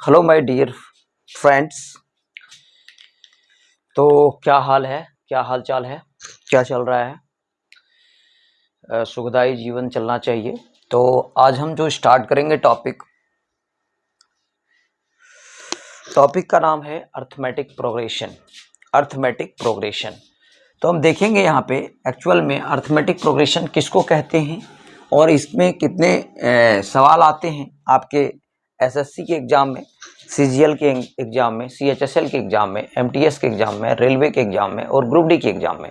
Hello my dear friends. तो क्या हाल है, क्या हाल चाल है, क्या चल रहा है? सुखदायी जीवन चलना चाहिए। तो आज हम जो स्टार्ट करेंगे टॉपिक का नाम है अर्थमेटिक प्रोग्रेशन। अर्थमेटिक प्रोग्रेशन तो हम देखेंगे यहाँ पे एक्चुअल में अर्थमेटिक प्रोग्रेशन किसको कहते हैं और इसमें कितने सवाल आते हैं आपके एसएससी के एग्ज़ाम में, सीजीएल के एग्ज़ाम में, सीएचएसएल के एग्ज़ाम में, एमटीएस के एग्ज़ाम में, रेलवे के एग्ज़ाम में और ग्रुप डी के एग्ज़ाम में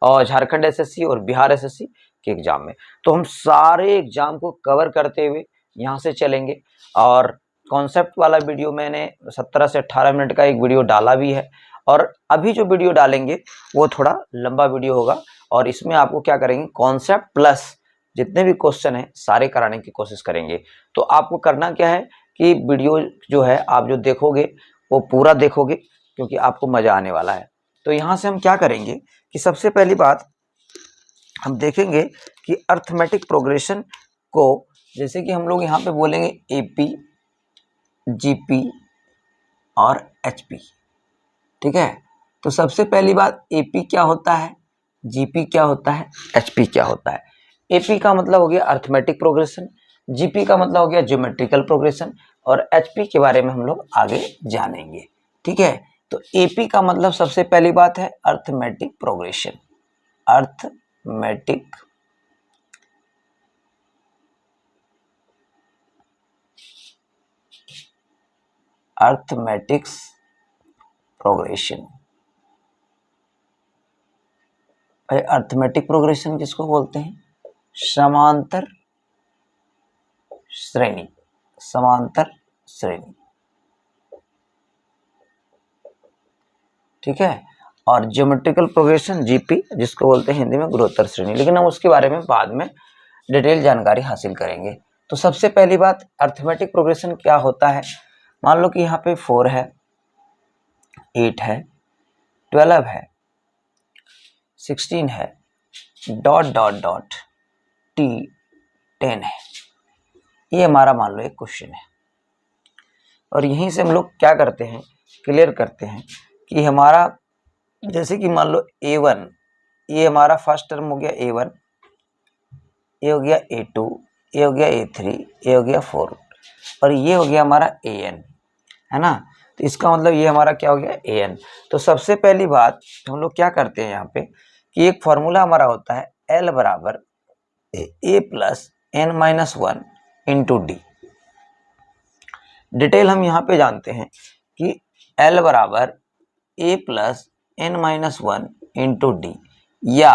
और झारखंड एसएससी और बिहार एसएससी के एग्ज़ाम में। तो हम सारे एग्ज़ाम को कवर करते हुए यहाँ से चलेंगे। और कॉन्सेप्ट वाला वीडियो मैंने 17 से 18 मिनट का एक वीडियो डाला भी है और अभी जो वीडियो डालेंगे वो थोड़ा लंबा वीडियो होगा और इसमें आपको क्या करेंगे, कॉन्सेप्ट प्लस जितने भी क्वेश्चन हैं सारे कराने की कोशिश करेंगे। तो आपको करना क्या है कि वीडियो जो है आप जो देखोगे वो पूरा देखोगे क्योंकि आपको मज़ा आने वाला है। तो यहाँ से हम क्या करेंगे कि सबसे पहली बात हम देखेंगे कि अर्थमेटिक प्रोग्रेशन को, जैसे कि हम लोग यहाँ पे बोलेंगे एपी, जीपी और एचपी, ठीक है। तो सबसे पहली बात एपी क्या होता है, जीपी क्या होता है, एचपी क्या होता है। एपी का मतलब हो गया अर्थमेटिक प्रोग्रेशन, जीपी का मतलब हो गया ज्योमेट्रिकल प्रोग्रेशन और एचपी के बारे में हम लोग आगे जानेंगे, ठीक है। तो एपी का मतलब सबसे पहली बात है arithmetic progression. Arithmetics progression. Arithmetic progression किसको बोलते हैं? समांतर श्रेणी, समांतर श्रेणी, ठीक है। और ज्योमेट्रिकल प्रोग्रेशन जीपी, जिसको बोलते हैं हिंदी में गुरुत्तर श्रेणी, लेकिन हम उसके बारे में बाद में डिटेल जानकारी हासिल करेंगे। तो सबसे पहली बात अर्थमेटिक प्रोग्रेशन क्या होता है। मान लो कि यहाँ पे 4 है, 8 है, 12 है, 16 है, डॉट डॉट डॉट टी 10 है। ये हमारा मान लो एक क्वेश्चन है और यहीं से हम लोग क्या करते हैं, क्लियर करते हैं कि हमारा जैसे कि मान लो A1, ये हमारा फर्स्ट टर्म हो गया A1, ये हो गया A2, ये हो गया A3, ये हो गया 4 और ये हो गया हमारा AN, है ना। तो इसका मतलब ये हमारा क्या हो गया AN। तो सबसे पहली बात हम लोग क्या करते हैं यहाँ पे कि एक फॉर्मूला हमारा होता है L बराबर A plus n-1 into D. Detail हम यहाँ पे जानते हैं कि L बराबर A plus n-1 into D या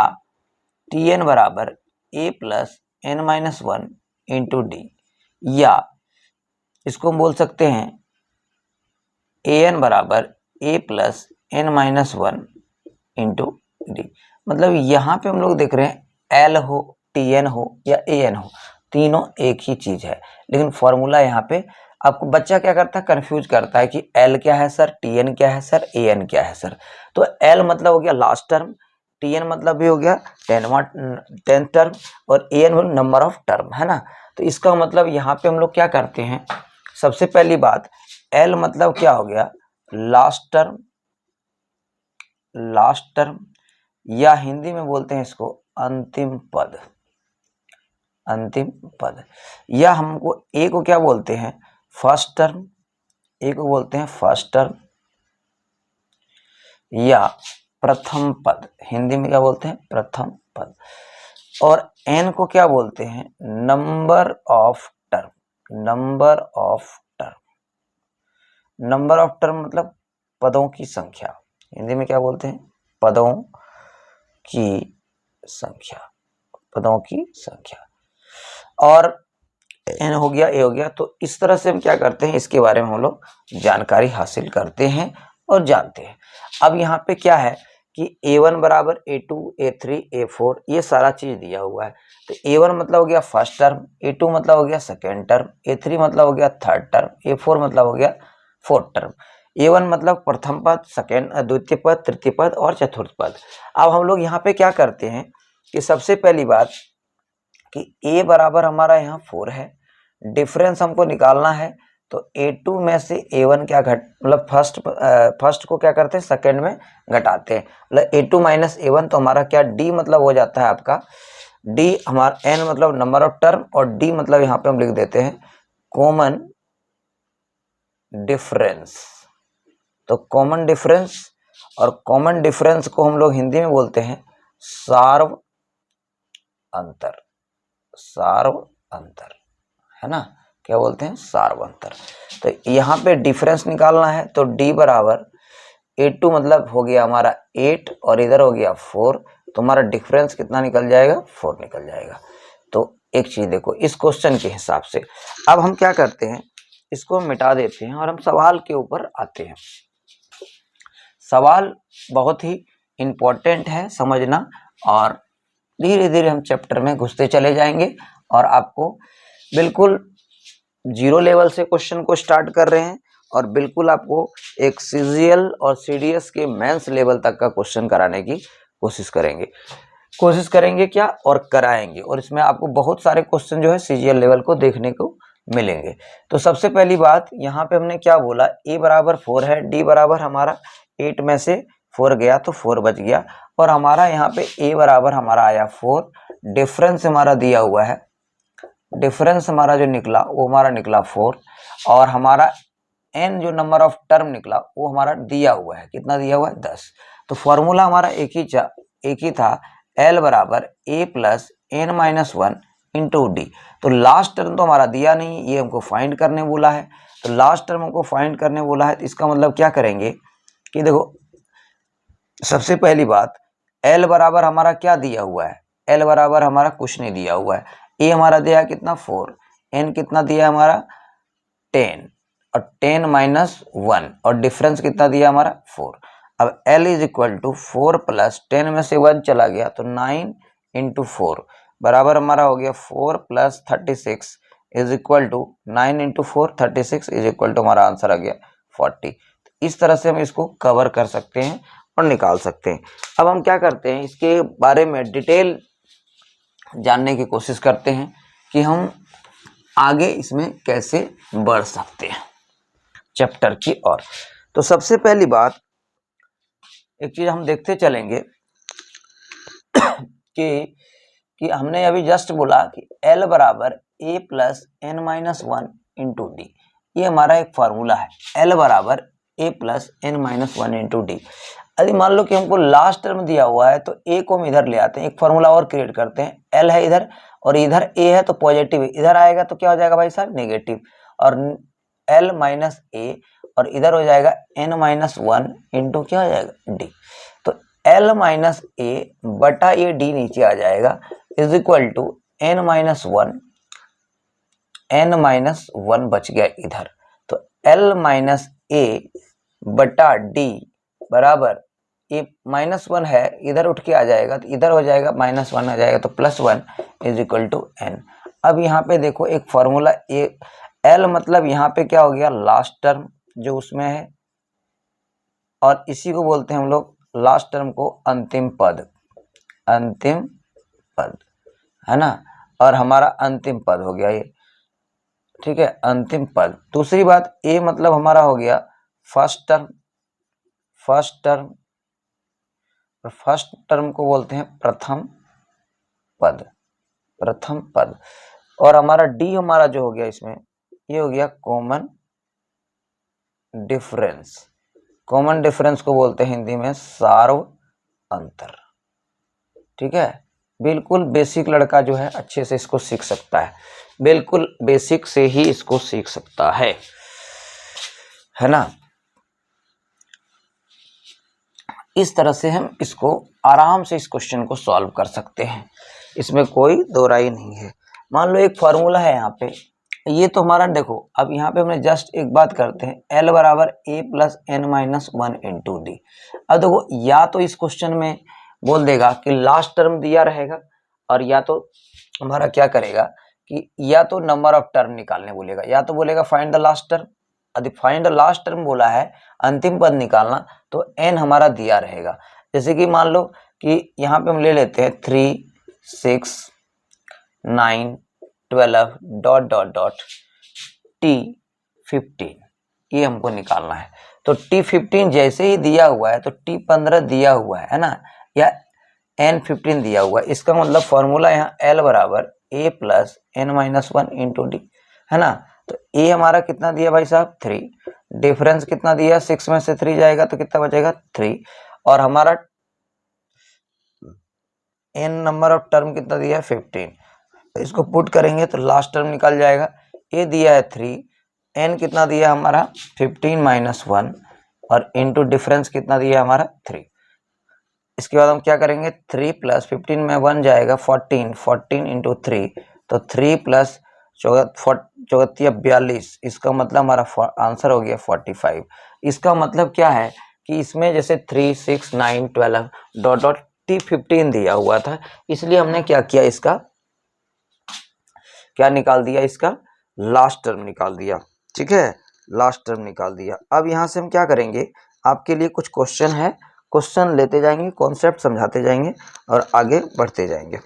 Tn बराबर A plus n-1 into D या इसको हम बोल सकते हैं An बराबर A plus n-1 into D. मतलब यहाँ पे हम लोग देख रहे हैं L हो, Tn हो या An हो, तीनों एक ही चीज है। लेकिन फॉर्मूला यहाँ पे आपको बच्चा क्या करता है, कंफ्यूज करता है कि L क्या है सर, Tn क्या है सर, An क्या है सर। तो L मतलब हो गया लास्ट टर्म, Tn मतलब भी हो गया 10th टर्म और An नंबर ऑफ टर्म, है ना। तो इसका मतलब यहाँ पे हम लोग क्या करते हैं, सबसे पहली बात L मतलब क्या हो गया, लास्ट टर्म, लास्ट टर्म या हिंदी में बोलते हैं इसको अंतिम पद, अंतिम पद। या हमको ए को क्या बोलते हैं, फर्स्ट टर्म, ए को बोलते हैं फर्स्ट टर्म या प्रथम पद, हिंदी में क्या बोलते हैं, प्रथम पद। और एन को क्या बोलते हैं, number of term, number of term. Number of term मतलब पदों की संख्या, हिंदी में क्या बोलते हैं, पदों की संख्या, पदों की संख्या। और एन हो गया, ए हो गया। तो इस तरह से हम क्या करते हैं, इसके बारे में हम लोग जानकारी हासिल करते हैं और जानते हैं। अब यहाँ पे क्या है कि A1 बराबर A2, A3, A4 ये सारा चीज दिया हुआ है। तो A1 मतलब हो गया फर्स्ट टर्म, A2 मतलब हो गया सेकेंड टर्म, A3 मतलब हो गया थर्ड टर्म, A4 मतलब हो गया फोर्थ टर्म। A1 मतलब प्रथम पद, सेकेंड द्वितीय पद, तृतीय पद और चतुर्थ पद। अब हम लोग यहाँ पे क्या करते हैं कि सबसे पहली बात कि A बराबर हमारा यहाँ 4 है, डिफरेंस हमको निकालना है तो A2 में से A1 क्या मतलब फर्स्ट को क्या करते हैं, सेकंड में घटाते हैं, मतलब A2 माइनस A1, तो हमारा क्या D मतलब हो जाता है आपका, D हमारा N मतलब नंबर ऑफ टर्म, और D मतलब यहाँ पे हम लिख देते हैं कॉमन डिफरेंस। तो कॉमन डिफरेंस, और कॉमन डिफरेंस को हम लोग हिंदी में बोलते हैं सार्व अंतर। सार्व अंतर है ना, क्या बोलते हैं, सार्व अंतर। तो यहाँ पे डिफरेंस निकालना है, तो D बराबर A2 मतलब हो गया हमारा 8 और इधर हो गया 4, तो हमारा डिफरेंस कितना निकल जाएगा, 4 निकल जाएगा। तो एक चीज देखो इस क्वेश्चन के हिसाब से, अब हम क्या करते हैं, इसको मिटा देते हैं और हम सवाल के ऊपर आते हैं। सवाल बहुत ही इम्पोर्टेंट है समझना, और धीरे धीरे हम चैप्टर में घुसते चले जाएंगे, और आपको बिल्कुल जीरो लेवल से क्वेश्चन को स्टार्ट कर रहे हैं, और बिल्कुल आपको एक CGL और CDS के मेंस लेवल तक का क्वेश्चन कराने की कोशिश करेंगे क्या, और कराएंगे। और इसमें आपको बहुत सारे क्वेश्चन जो है CGL लेवल को देखने को मिलेंगे। तो सबसे पहली बात यहाँ पे हमने क्या बोला, A बराबर 4 है, D बराबर हमारा 8 में से 4 गया तो 4 बच गया, और हमारा यहाँ पे A बराबर हमारा आया 4, डिफरेंस हमारा दिया हुआ है, डिफरेंस हमारा जो निकला वो हमारा निकला 4, और हमारा n जो नंबर ऑफ टर्म निकला वो हमारा दिया हुआ है, कितना दिया हुआ है, 10। तो फॉर्मूला हमारा एक ही था, L बराबर A plus n minus 1 into D. तो लास्ट टर्म तो हमारा दिया नहीं, ये हमको फाइंड करने बोला है, तो लास्ट टर्म हमको फाइंड करने बोला है, तो इसका मतलब क्या करेंगे कि देखो सबसे पहली बात, L बराबर हमारा क्या दिया हुआ है, L बराबर हमारा कुछ नहीं दिया हुआ है, A हमारा दिया है कितना 4, n कितना दिया है हमारा 10, और 10 माइनस 1, और डिफरेंस कितना दिया हमारा 4। अब L is equal to 4 plus 10 में से 1 चला गया तो 9 इंटू 4 बराबर हमारा हो गया 4 plus 36 is equal to 9 into 4 36 is equal to हमारा आंसर आ गया 40। इस तरह से हम इसको कवर कर सकते हैं और निकाल सकते हैं। अब हम क्या करते हैं, इसके बारे में डिटेल जानने की कोशिश करते हैं कि हम आगे इसमें कैसे बढ़ सकते हैं चैप्टर की ओर। तो सबसे पहली बात एक चीज हम देखते चलेंगे कि हमने अभी जस्ट बोला कि L बराबर A plus n minus 1 into D, ये हमारा एक फार्मूला है, L बराबर A plus n minus 1 into D. यदि मान लो कि हमको लास्ट टर्म दिया हुआ है तो A को हम इधर ले आते हैं, एक फार्मूला और क्रिएट करते हैं, L है इधर और इधर A है तो पॉजिटिव, इधर आएगा तो क्या हो जाएगा भाई साहब, नेगेटिव, और L माइनस A, और इधर हो जाएगा n माइनस 1 इंटू क्या हो जाएगा D। तो L माइनस A बटा ये D नीचे आ जाएगा is equal to n minus 1 बच गया इधर, तो L माइनस A बटा D बराबर ये -1 है, इधर उठ के आ जाएगा तो इधर हो जाएगा -1 आ जाएगा तो +1 इज इक्वल टू n। अब यहाँ पे देखो एक फॉर्मूला L मतलब यहाँ पे क्या हो गया, लास्ट टर्म जो उसमें है, और इसी को बोलते हैं हम लोग लास्ट टर्म को अंतिम पद है ना, और हमारा अंतिम पद हो गया ये, ठीक है, अंतिम पद। दूसरी बात A मतलब हमारा हो गया फर्स्ट टर्म, और फर्स्ट टर्म को बोलते हैं प्रथम पद, और हमारा D हमारा जो हो गया इसमें ये हो गया कॉमन डिफरेंस को बोलते हैं हिंदी में सार्व अंतर। ठीक है, बिल्कुल बेसिक लड़का जो है अच्छे से इसको सीख सकता है, बिल्कुल बेसिक से ही इसको सीख सकता है ना। इस तरह से हम इसको आराम से इस क्वेश्चन को सॉल्व कर सकते हैं, इसमें कोई दो राय नहीं है। मान लो एक फार्मूला है यहाँ पे, ये तो हमारा देखो, अब यहाँ पे हमने जस्ट एक बात करते हैं, L बराबर A plus n minus 1 into D. अब देखो या तो इस क्वेश्चन में बोल देगा कि लास्ट टर्म दिया रहेगा, और या तो हमारा क्या करेगा कि या तो नंबर ऑफ टर्म निकालने बोलेगा, या तो बोलेगा फाइंड द लास्ट टर्म। यदि फाइंड द लास्ट टर्म बोला है, अंतिम पद निकालना, तो n हमारा दिया रहेगा। जैसे कि मान लो कि यहाँ पे हम ले लेते हैं 3 6 9 12 ... t T15 ये हमको निकालना है। तो T15 जैसे ही दिया हुआ है तो T15 दिया हुआ है ना, या N15 दिया हुआ है, इसका मतलब फॉर्मूला यहाँ L बराबर A plus N-1 into D है ना। तो A हमारा कितना दिया भाई साहब 3, डिफरेंस कितना दिया 6 में से 3 जाएगा तो कितना बचेगा 3, और हमारा N नंबर ऑफ टर्म कितना दिया 15, तो इसको पुट करेंगे तो लास्ट टर्म निकल जाएगा। A दिया है 3, N कितना दिया हमारा 15 माइनस 1 और इंटू डिफरेंस कितना दिया हमारा 3। इसके बाद हम क्या करेंगे 3 प्लस 15 में 1 जाएगा 14, 14 इंटू 3 तो 3 प्लस 42, इसका मतलब हमारा आंसर हो गया 45। इसका मतलब क्या है कि इसमें जैसे 3, 6, 9, 12 डॉट डॉट T15 दिया हुआ था, इसलिए हमने क्या किया, इसका क्या निकाल दिया, इसका लास्ट टर्म निकाल दिया। ठीक है, लास्ट टर्म निकाल दिया। अब यहाँ से हम क्या करेंगे, आपके लिए कुछ क्वेश्चन है, क्वेश्चन लेते जाएंगे, कॉन्सेप्ट समझाते जाएंगे और आगे बढ़ते जाएंगे।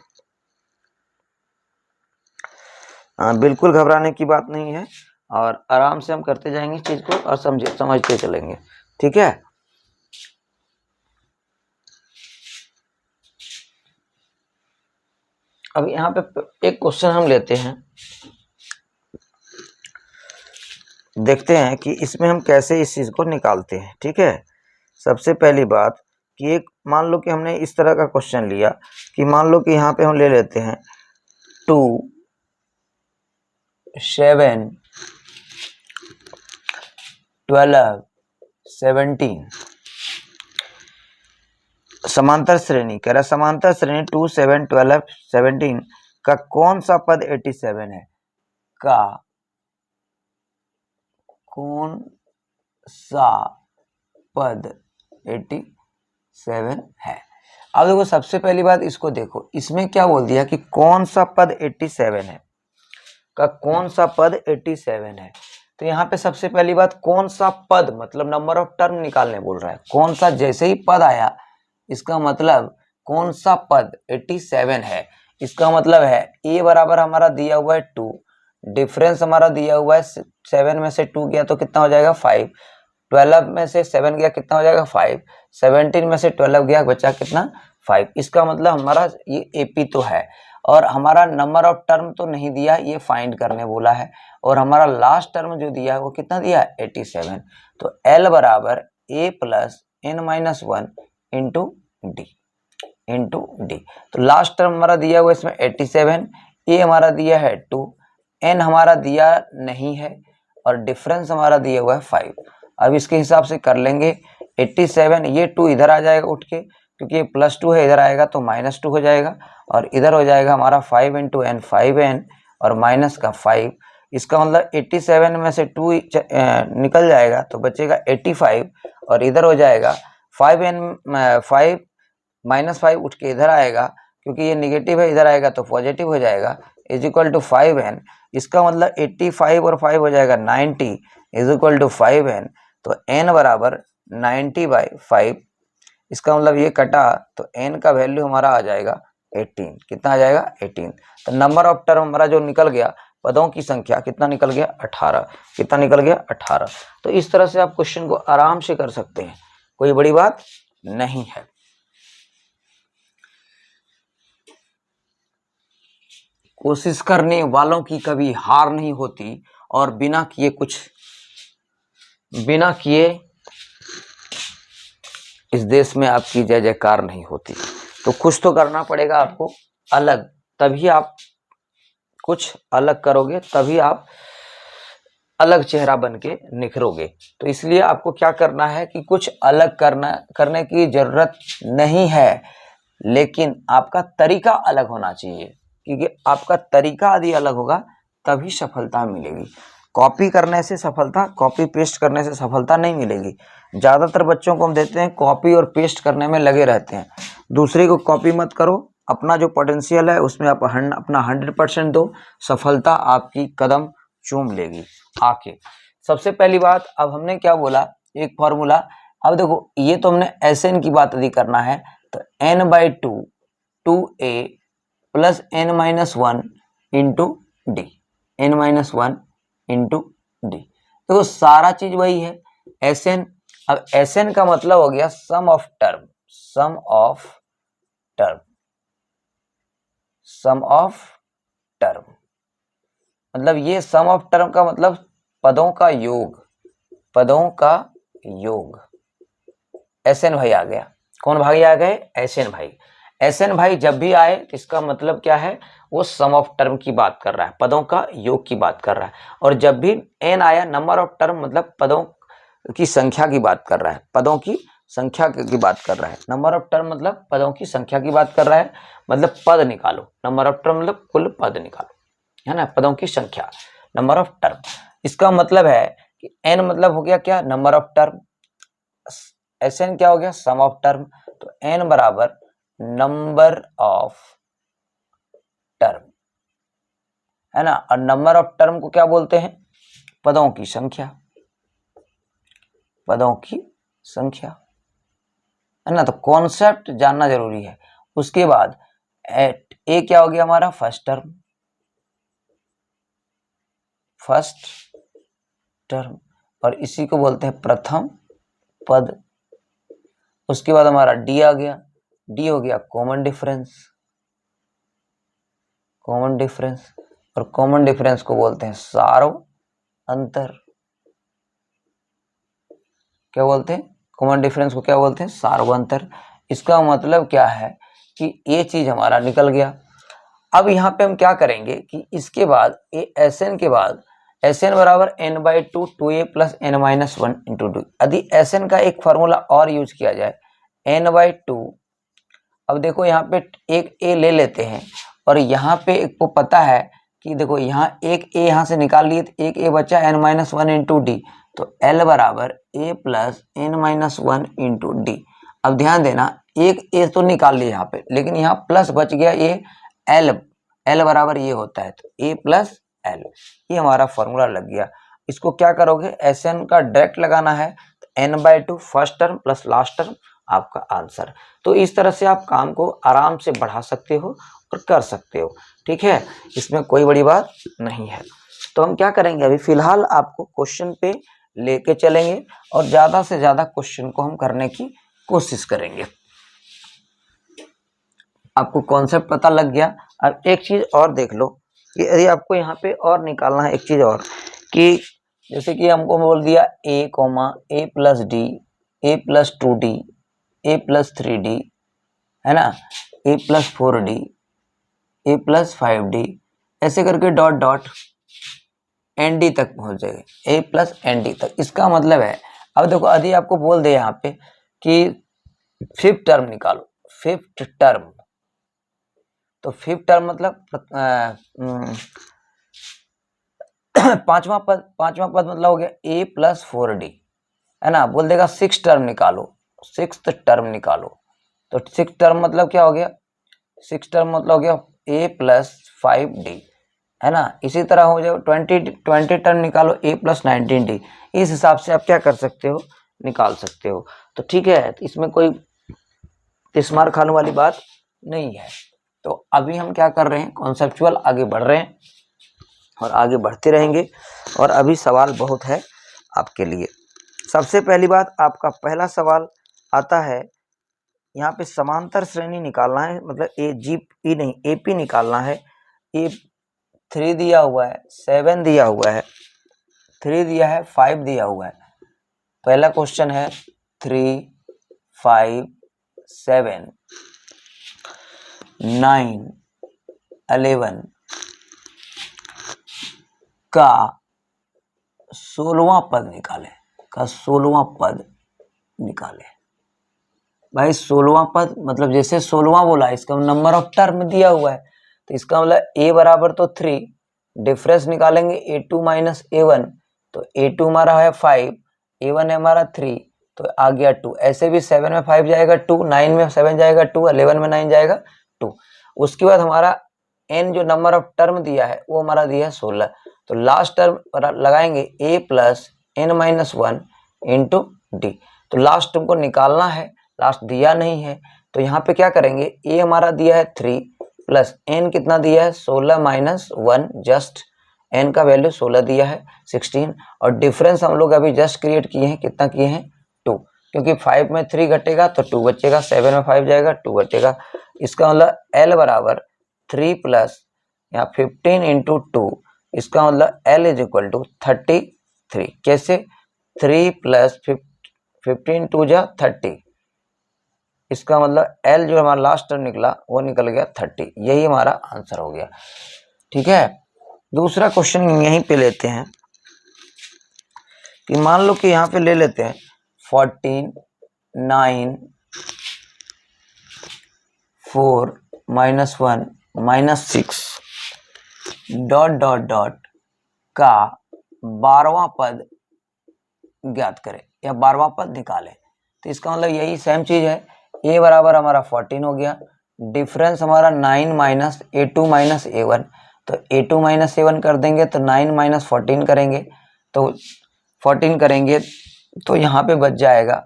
बिल्कुल घबराने की बात नहीं है और आराम से हम करते जाएंगे चीज को और समझते चलेंगे। ठीक है, अब यहाँ पे एक क्वेश्चन हम लेते हैं, देखते हैं कि इसमें हम कैसे इस चीज को निकालते हैं। ठीक है, सबसे पहली बात कि एक मान लो कि हमने इस तरह का क्वेश्चन लिया कि मान लो कि यहाँ पे हम ले लेते हैं 2, 7, 12, 17 समांतर श्रेणी, कह रहा समांतर श्रेणी 2, 7, 12, 17 का कौन सा पद 87 है, का कौन सा पद 87 है। अब देखो सबसे पहली बात इसको देखो, इसमें क्या बोल दिया कि कौन सा पद 87 है, का कौन सा पद 87 है। तो यहाँ पे सबसे पहली बात कौन सा पद मतलब नंबर ऑफ टर्म निकालने बोल रहा है, कौन सा, जैसे ही पद आया इसका मतलब कौन सा पद 87 है, इसका मतलब है A बराबर हमारा दिया हुआ है 2, डिफरेंस हमारा दिया हुआ है 7 में से 2 गया तो कितना हो जाएगा 5, 12 में से 7 गया कितना हो जाएगा 5, 17 में से 12 गया बचा कितना 5। इसका मतलब हमारा ये AP तो है और हमारा नंबर ऑफ टर्म तो नहीं दिया, ये फाइंड करने बोला है, और हमारा लास्ट टर्म जो दिया है वो कितना दिया है 87। तो L बराबर A plus N-1 into D. तो लास्ट टर्म हमारा दिया हुआ इसमें 87, A हमारा दिया है 2, N हमारा दिया नहीं है और डिफरेंस हमारा दिया हुआ है 5। अब इसके हिसाब से कर लेंगे 87, ये 2 इधर आ जाएगा उठ के, क्योंकि ये +2 है, इधर आएगा तो -2 हो जाएगा और इधर हो जाएगा हमारा 5 इंटू एन 5n और माइनस का 5। इसका मतलब 87 में से 2 निकल जाएगा तो बचेगा 85 और इधर हो जाएगा 5 -5 उठ के इधर आएगा, क्योंकि ये निगेटिव है इधर आएगा तो पॉजिटिव हो जाएगा, इज इक्वल टू 5n। इसका मतलब 85 और 5 हो जाएगा 90 इज इक्वल टू 5n। तो n बराबर 90/5। इसका मतलब ये कटा तो n का वैल्यू हमारा आ जाएगा 18। कितना आ जाएगा 18। तो नंबर ऑफ टर्म हमारा जो निकल गया, पदों की संख्या कितना निकल गया 18। कितना निकल गया 18। तो इस तरह से आप क्वेश्चन को आराम से कर सकते हैं, कोई बड़ी बात नहीं है। कोशिश करने वालों की कभी हार नहीं होती और बिना किए इस देश में आपकी जय जयकार नहीं होती। तो कुछ तो करना पड़ेगा आपको अलग, तभी आप कुछ अलग करोगे, तभी आप अलग चेहरा बन के निखरोगे। तो इसलिए आपको क्या करना है कि कुछ अलग करने की जरूरत नहीं है, लेकिन आपका तरीका अलग होना चाहिए, क्योंकि आपका तरीका यदि अलग होगा तभी सफलता मिलेगी। कॉपी करने से सफलता, कॉपी पेस्ट करने से सफलता नहीं मिलेगी। ज़्यादातर बच्चों को हम देते हैं कॉपी और पेस्ट करने में लगे रहते हैं। दूसरे को कॉपी मत करो, अपना जो पोटेंशियल है उसमें आप अपना 100% दो, सफलता आपकी कदम चूम लेगी आके। सबसे पहली बात, अब हमने क्या बोला, एक फॉर्मूला। अब देखो ये तो हमने SN की बात यदि करना है तो n/2 2a plus n-1 into D, n-1 into D. तो सारा चीज वही है Sn। अब Sn का मतलब हो गया sum of term, sum of term, sum of term. मतलब ये सम ऑफ टर्म का मतलब पदों का योग, पदों का योग। Sn भाई आ गया। कौन भाई आ गए? Sn भाई। Sn भाई जब भी आए तो इसका मतलब क्या है? वो सम ऑफ टर्म की बात कर रहा है, पदों का योग की बात कर रहा है। और जब भी n आया, नंबर ऑफ टर्म मतलब पदों की संख्या की बात कर रहा है, पदों की संख्या की बात कर रहा है। नंबर ऑफ टर्म मतलब पदों की संख्या की बात कर रहा है, मतलब पद निकालो। नंबर ऑफ टर्म मतलब कुल पद निकालो, है ना, पदों की संख्या, नंबर ऑफ टर्म। इसका मतलब है कि n मतलब हो गया क्या? Number of term. Sn क्या हो गया? Sum of term. तो n बराबर नंबर ऑफ टर्म, है ना। और नंबर ऑफ टर्म को क्या बोलते हैं? पदों की संख्या, पदों की संख्या, है ना। तो कॉन्सेप्ट जानना जरूरी है। उसके बाद ए क्या हो गया हमारा? फर्स्ट टर्म, फर्स्ट टर्म, और इसी को बोलते हैं प्रथम पद। उसके बाद हमारा डी आ गया, डी हो गया कॉमन डिफरेंस, कॉमन डिफरेंस, और कॉमन डिफरेंस को बोलते हैं सार्व अंतर। क्या बोलते हैं? कॉमन डिफरेंस को क्या बोलते हैं? सार्वंतर। इसका मतलब क्या है कि ये चीज हमारा निकल गया। अब यहाँ पे हम क्या करेंगे कि इसके बाद Sn के बाद Sn बराबर n/2 2a plus n-1 into D. यदि Sn का एक फॉर्मूला और यूज किया जाए n/2। अब देखो यहाँ पे एक a ले लेते हैं, और यहाँ पे एक को पता है कि देखो यहाँ एक a यहाँ से निकाल लिए तो एक a बचा n-1 इंटू डी। तो L बराबर a plus n-1 into D. अब ध्यान देना, एक a तो निकाल लिया यहाँ पे, लेकिन यहाँ प्लस बच गया ये L बराबर ये होता है, तो a प्लस L, ये हमारा फॉर्मूला लग गया। इसको क्या करोगे? Sn का डायरेक्ट लगाना है, तो n/2 first term plus last term आपका आंसर। तो इस तरह से आप काम को आराम से बढ़ा सकते हो और कर सकते हो, ठीक है, इसमें कोई बड़ी बात नहीं है। तो हम क्या करेंगे, अभी फिलहाल आपको क्वेश्चन पे लेके चलेंगे और ज्यादा से ज्यादा क्वेश्चन को हम करने की कोशिश करेंगे। आपको कॉन्सेप्ट पता लग गया। अब एक चीज और देख लो कि यदि आपको यहाँ पे और निकालना है एक चीज और, कि जैसे कि हमको बोल दिया a plus D, a plus 2d, a plus 3d, है ना, a plus 4d, a plus 5d, ऐसे करके डॉट डॉट nd तक पहुंच जाएगा, a प्लस nd तक। इसका मतलब है, अब देखो यदि आपको बोल दे यहाँ पे कि फिफ्थ टर्म निकालो, फिफ्थ टर्म, तो फिफ्थ टर्म मतलब पांचवा पद मतलब हो गया a प्लस 4d, है ना। बोल देगा सिक्स टर्म निकालो, सिक्स्थ टर्म निकालो, तो सिक्स टर्म मतलब क्या हो गया? सिक्स टर्म मतलब हो गया a प्लस 5d, है ना। इसी तरह हो जाए 20 टर्म निकालो, a प्लस 19d। इस हिसाब से आप क्या कर सकते हो? निकाल सकते हो। तो ठीक है, तो इसमें कोई तिस्मार खाने वाली बात नहीं है। तो अभी हम क्या कर रहे हैं? कॉन्सेप्चुअल आगे बढ़ रहे हैं और आगे बढ़ते रहेंगे, और अभी सवाल बहुत है आपके लिए। सबसे पहली बात, आपका पहला सवाल आता है, यहाँ पे समांतर श्रेणी निकालना है, मतलब AP निकालना है। ए 3 दिया हुआ है, 7 दिया हुआ है, 3 दिया है, 5 दिया हुआ है। पहला क्वेश्चन है 3, 5, 7, 9, 11 का 16वां पद निकाले, का 16वां पद निकाले। भाई 16वां पद मतलब जैसे 16वां बोला, इसका नंबर ऑफ टर्म दिया हुआ है, तो इसका मतलब a बराबर तो 3, डिफरेंस निकालेंगे a2 माइनस a1, तो a2 हमारा है 5, a1 है हमारा 3, तो आ गया 2। ऐसे भी 7 में 5 जाएगा 2, 9 में 7 जाएगा 2, 11 में 9 जाएगा 2। उसके बाद हमारा n जो नंबर ऑफ टर्म दिया है वो हमारा दिया है 16, तो लास्ट टर्म लगाएंगे a plus n-1 into D. तो लास्ट टर्म को निकालना है, लास्ट दिया नहीं है, तो यहाँ पे क्या करेंगे, a हमारा दिया है 3 प्लस n कितना दिया है 16 माइनस 1 जस्ट n का वैल्यू 16 दिया है 16, और डिफरेंस हम लोग अभी जस्ट क्रिएट किए हैं, कितना किए हैं 2, क्योंकि 5 में 3 घटेगा तो 2 बचेगा, 7 में 5 जाएगा 2 बचेगा। इसका मतलब l बराबर 3 प्लस यहाँ 15 इंटू 2, इसका मतलब l इज इक्वल टू 33। कैसे? 3 प्लस 15 टू जा 30, इसका मतलब l जो हमारा लास्ट टर्म निकला वो निकल गया 30। यही हमारा आंसर हो गया। ठीक है, दूसरा क्वेश्चन यहीं पे लेते हैं कि मान लो कि यहाँ पे ले लेते हैं 14 9 4 -1 -6 डॉट डॉट डॉट का 12वां पद ज्ञात करें या 12वां पद निकालें। तो इसका मतलब यही सेम चीज है। a बराबर हमारा 14 हो गया, डिफरेंस हमारा 9 माइनस a2 माइनस a1, तो a2 माइनस a1 कर देंगे तो 9 माइनस 14 करेंगे, तो 14 करेंगे तो यहाँ पे बच जाएगा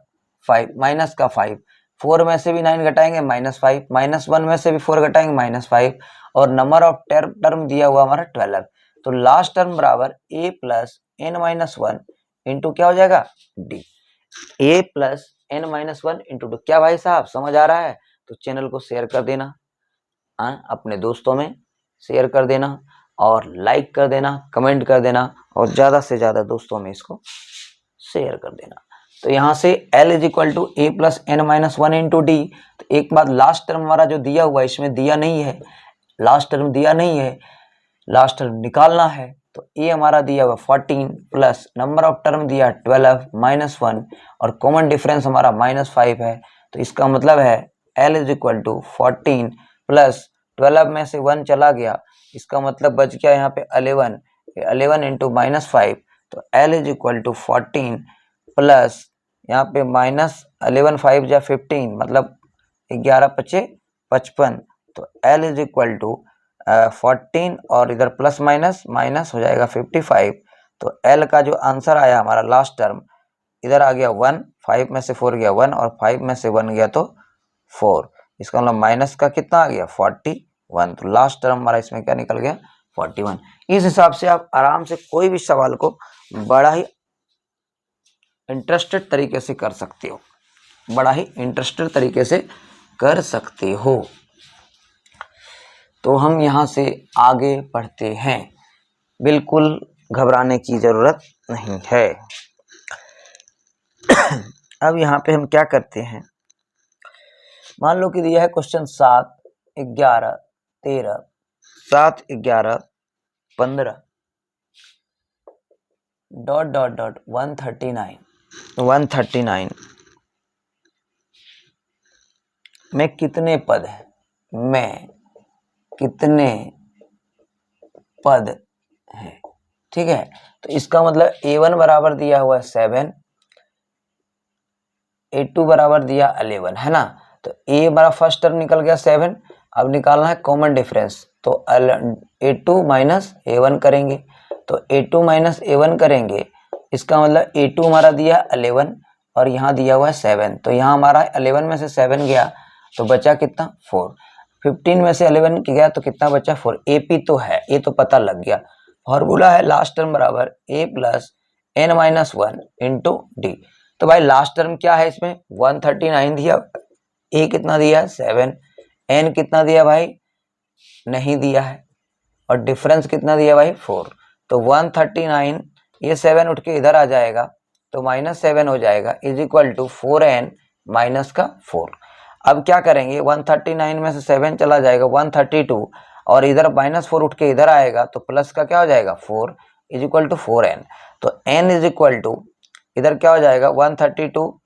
5 माइनस का 5, 4 में से भी 9 घटाएंगे -5, -1 में से भी 4 घटाएंगे -5, और नंबर ऑफ टर्म दिया हुआ हमारा 12। तो लास्ट टर्म बराबर a plus n minus 1 into क्या हो जाएगा d, a plus n minus 1 into D. क्या भाई साहब समझ आ रहा है? तो चैनल को शेयर कर देना, अपने दोस्तों में शेयर कर देना, और लाइक कर देना, कमेंट कर देना, और ज़्यादा से ज़्यादा दोस्तों में इसको शेयर कर देना। तो यहाँ से L is equal to a plus N minus 1 into D. तो एक बात, लास्ट टर्म हमारा जो दिया हुआ है इसमें दिया नहीं है, लास्ट टर्म दिया नहीं है, लास्ट टर्म निकालना है। तो ए हमारा दिया हुआ 14 प्लस नंबर ऑफ टर्म दिया 12 -1, और कॉमन डिफरेंस हमारा -5 है। तो इसका मतलब है L is equal to 14 plus 12 में से 1 चला गया, इसका मतलब बच गया यहाँ पे 11 इंटू -5। तो L is equal to 14 plus यहाँ पे -11 5 जा 15, मतलब 11 पचे 55। तो L इज इक्वल टू 14 और इधर प्लस माइनस माइनस हो जाएगा 55। तो L का जो आंसर आया हमारा लास्ट टर्म, इधर आ गया 1, 5 में से 4 गया 1, और 5 में से 1 गया तो 4, इसका मतलब माइनस का कितना आ गया 41। तो लास्ट टर्म हमारा इसमें क्या निकल गया 41। इस हिसाब से आप आराम से कोई भी सवाल को बड़ा ही इंटरेस्टेड तरीके से कर सकते हो, बड़ा ही इंटरेस्टेड तरीके से कर सकते हो। तो हम यहाँ से आगे बढ़ते हैं, बिल्कुल घबराने की जरूरत नहीं है। अब यहाँ पे हम क्या करते हैं, मान लो कि दिया है क्वेश्चन 7 11 13 7 11 15 डॉट डॉट डॉट 139 में कितने पद हैं, में कितने पद हैं। ठीक है, तो इसका मतलब a1 बराबर दिया हुआ है 7, a2 बराबर दिया 11 है ना। तो a हमारा फर्स्ट टर्म निकल गया 7, अब निकालना है कॉमन डिफरेंस, तो a2 माइनस a1 करेंगे। तो a2 माइनस a1 करेंगे, इसका मतलब a2 हमारा दिया 11 और यहाँ दिया हुआ है 7, तो यहाँ हमारा 11 में से 7 गया तो बचा कितना 4, 15 में से 11 गया तो कितना बचा 4। AP तो है, ये तो पता लग गया। फॉर्मूला है लास्ट टर्म बराबर a plus n minus 1 into D. तो भाई लास्ट टर्म क्या है इसमें 139 दिया, a कितना दिया है 7, n कितना दिया भाई नहीं दिया है, और डिफरेंस कितना दिया भाई 4। तो 139, ये 7 उठ के इधर आ जाएगा तो -7 हो जाएगा, is equal to 4n minus का 4। अब क्या करेंगे, 139 में से 7 चला जाएगा 132, और इधर -4 उठ के इधर आएगा तो प्लस का क्या हो जाएगा 4 इज इक्वल टू 4n। तो n इज इक्वल टू इधर क्या हो जाएगा 132,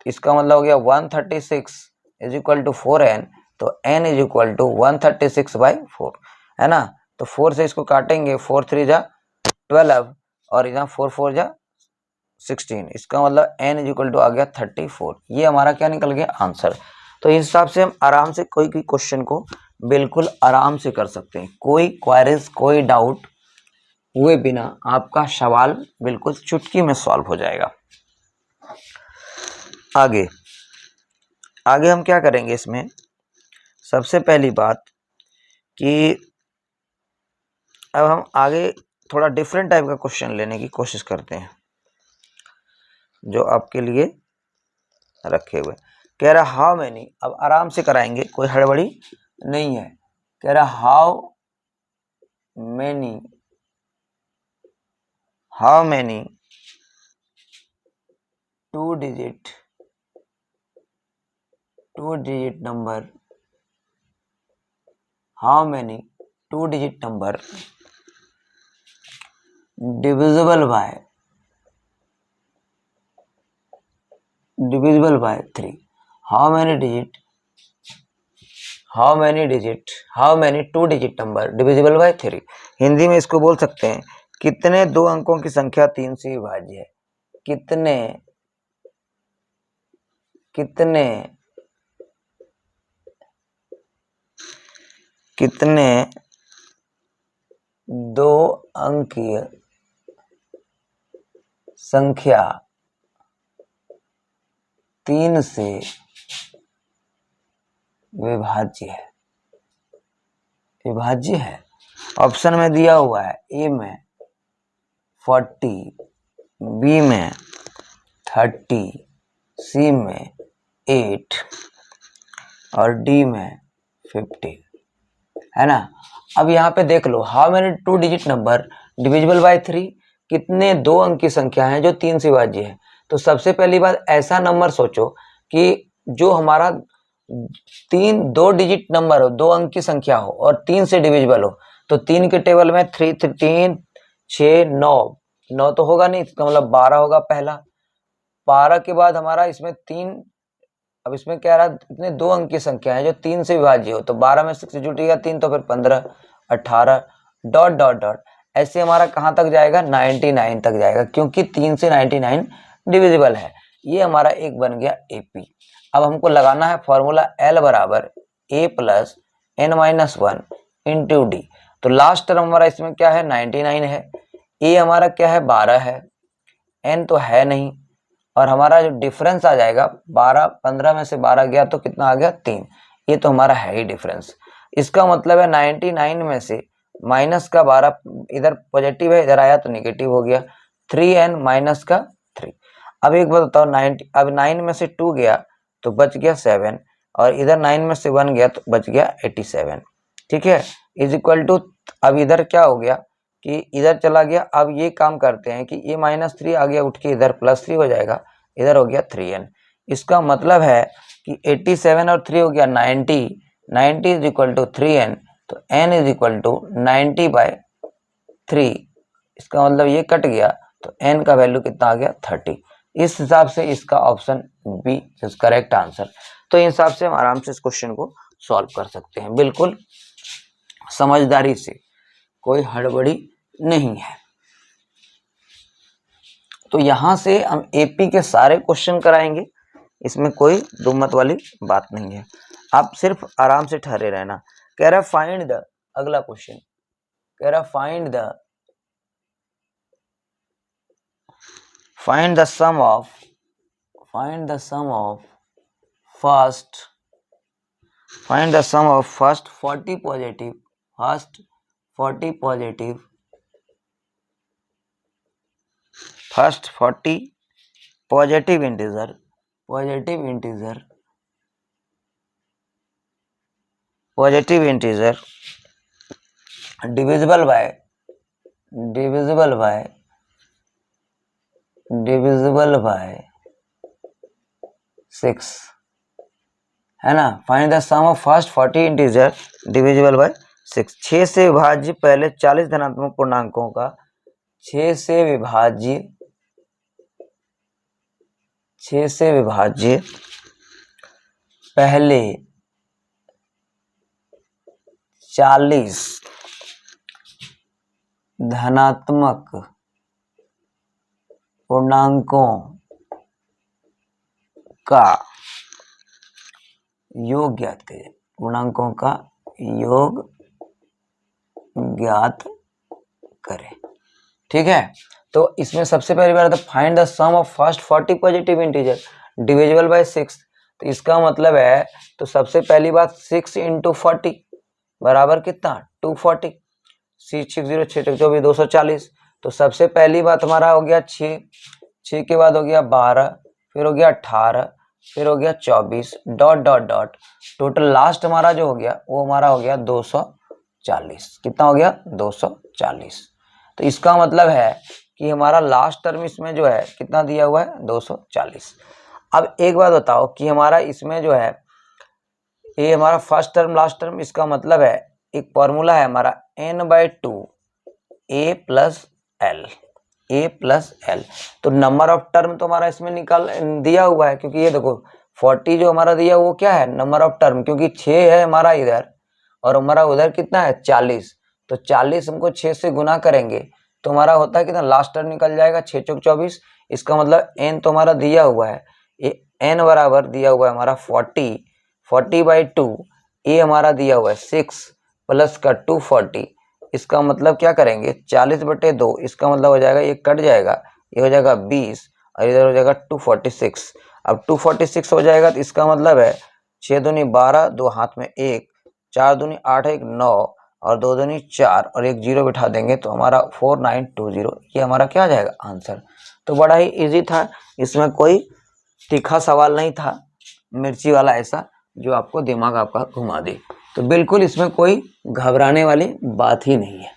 इसका मतलब हो गया 136 इज इक्वल टू 4n। तो n इज इक्वल टू 136/4 है ना। तो 4 से इसको काटेंगे, 4 3 जा 12 और इधर 4 4 जा 16, इसका मतलब n इज इक्वल टू आ गया 34। ये हमारा क्या निकल गया आंसर। तो इस हिसाब से हम आराम से कोई भी क्वेश्चन को बिल्कुल आराम से कर सकते हैं, कोई क्वेरीज कोई डाउट हुए बिना आपका सवाल बिल्कुल चुटकी में सॉल्व हो जाएगा। आगे आगे हम क्या करेंगे इसमें, सबसे पहली बात कि अब हम आगे थोड़ा डिफरेंट टाइप का क्वेश्चन लेने की कोशिश करते हैं जो आपके लिए रखे हुए। कह रहा हाउ मैनी, अब आराम से कराएंगे, कोई हड़बड़ी नहीं है। कह रहा how many to digit number, how many to digit number divisible by 3, how many to digit number divisible by 3। Hindi में इसको बोल सकते हैं कितने दो अंकों की संख्या 3 से विभाज्य है। कितने दो अंकीय संख्या 3 से विभाज्य है। ऑप्शन में दिया हुआ है ए में 40, बी में 30, सी में 8 और डी में 50, है ना। अब यहाँ पे देख लो how many two digit number divisible by 3, कितने दो अंक की संख्या है जो 3 से विभाज्य है। तो सबसे पहली बात, ऐसा नंबर सोचो कि जो हमारा दो डिजिट नंबर हो, दो अंक की संख्या हो और 3 से डिविजिबल हो। तो 3 के टेबल में 3 6 9 तो होगा नहीं, इसका मतलब 12 होगा पहला। 12 के बाद हमारा इसमें 3, अब इसमें क्या रहा, इतने दो अंक की संख्या है जो 3 से विभाज्य हो। तो 12 में 6 जुटेगा 3, तो फिर 15, 18 डॉट डॉट डॉट ऐसे हमारा कहाँ तक जाएगा, 99 तक जाएगा, क्योंकि 3 से 99 डिविजिबल है। ये हमारा एक बन गया एपी। अब हमको लगाना है फॉर्मूला एल बराबर A plus N minus 1 into D. तो लास्ट टर्म हमारा इसमें क्या है, 99 है, ए हमारा क्या है 12 है, एन तो है नहीं, और हमारा जो डिफरेंस आ जाएगा 12, 15 में से 12 गया तो कितना आ गया 3। ये तो हमारा है ही डिफरेंस। इसका मतलब है 99 में से माइनस का 12, इधर पॉजिटिव है इधर आया तो नेगेटिव हो गया, 3n माइनस का 3। अब एक बात बताओ, 90, अब 9 में से 2 गया तो बच गया 7, और इधर 9 में से 1 गया तो बच गया 87। ठीक है, इज इक्वल टू, अब इधर क्या हो गया कि इधर चला गया। अब ये काम करते हैं कि ये -3 आ गया उठ के इधर +3 हो जाएगा, इधर हो गया 3n। इसका मतलब है कि 87 और 3 हो गया 90, 90 इज इक्वल टू 3n, तो n इज इक्वल टू 90/3। इसका मतलब ये कट गया तो n का वैल्यू कितना आ गया 30। इस हिसाब से इसका option b is correct answer. तो इस हिसाब से हम आराम से इस क्वेश्चन को सॉल्व कर सकते हैं, बिल्कुल समझदारी से, कोई हड़बड़ी नहीं है। तो यहां से हम एपी के सारे क्वेश्चन कराएंगे, इसमें कोई दुमत वाली बात नहीं है, आप सिर्फ आराम से ठहरे रहना। कह रहा फाइंड द, अगला क्वेश्चन कह रहा find the sum of first 40 positive integer divisible by 6, है ना। Find the sum of first 40 integer divisible by 6। 6 से विभाज्य पहले 40 धनात्मक पूर्णांकों का 6 से विभाज्य पहले 40 धनात्मक पूर्णांकों का योग ज्ञात करें, पूर्णांकों का योग ज्ञात करें। ठीक है, तो इसमें सबसे पहली बार find the sum of first 40 positive integer divisible by 6। तो इसका मतलब है, तो सबसे पहली बात 6 × 40 बराबर कितना 240। 6 6 0 6 6 24 240। तो सबसे पहली बात हमारा हो गया 6, 6 के बाद हो गया 12, फिर हो गया 18, फिर हो गया 24 dot dot dot, total last हमारा जो हो गया वो हमारा हो गया 240। कितना हो गया 240। तो इसका मतलब है कि हमारा लास्ट टर्म इसमें जो है कितना दिया हुआ है 240। अब एक बात बताओ कि हमारा इसमें जो है ये हमारा फर्स्ट टर्म लास्ट टर्म, इसका मतलब है एक फॉर्मूला है हमारा n/2 a plus L, a plus L. तो नंबर ऑफ टर्म तो हमारा इसमें निकाल दिया हुआ है, क्योंकि ये देखो 40 जो हमारा दिया वो क्या है नंबर ऑफ टर्म, क्योंकि 6 है हमारा इधर और हमारा उधर कितना है 40। तो 40 हमको 6 से गुना करेंगे तो हमारा होता है कितना लास्ट टर्म निकल जाएगा 6 चौक 24। इसका मतलब n तो हमारा दिया हुआ है, ये n बराबर दिया हुआ है हमारा 40/2, ये हमारा दिया हुआ है 6 प्लस का 240। इसका मतलब क्या करेंगे 40/2, इसका मतलब हो जाएगा ये कट जाएगा, ये हो जाएगा 20 और इधर हो जाएगा 246। अब 246 हो जाएगा तो इसका मतलब है 6 दूनी 12, 2 हाथ में 1, 4 दूनी 8, 1 9 और 2 दूनी 4 और एक जीरो बिठा देंगे तो हमारा 4920, ये हमारा क्या आ जाएगा आंसर। तो बड़ा ही इजी था, इसमें कोई तीखा सवाल नहीं था मिर्ची वाला ऐसा जो आपको दिमाग आपका घुमा दे। तो बिल्कुल इसमें कोई घबराने वाली बात ही नहीं है।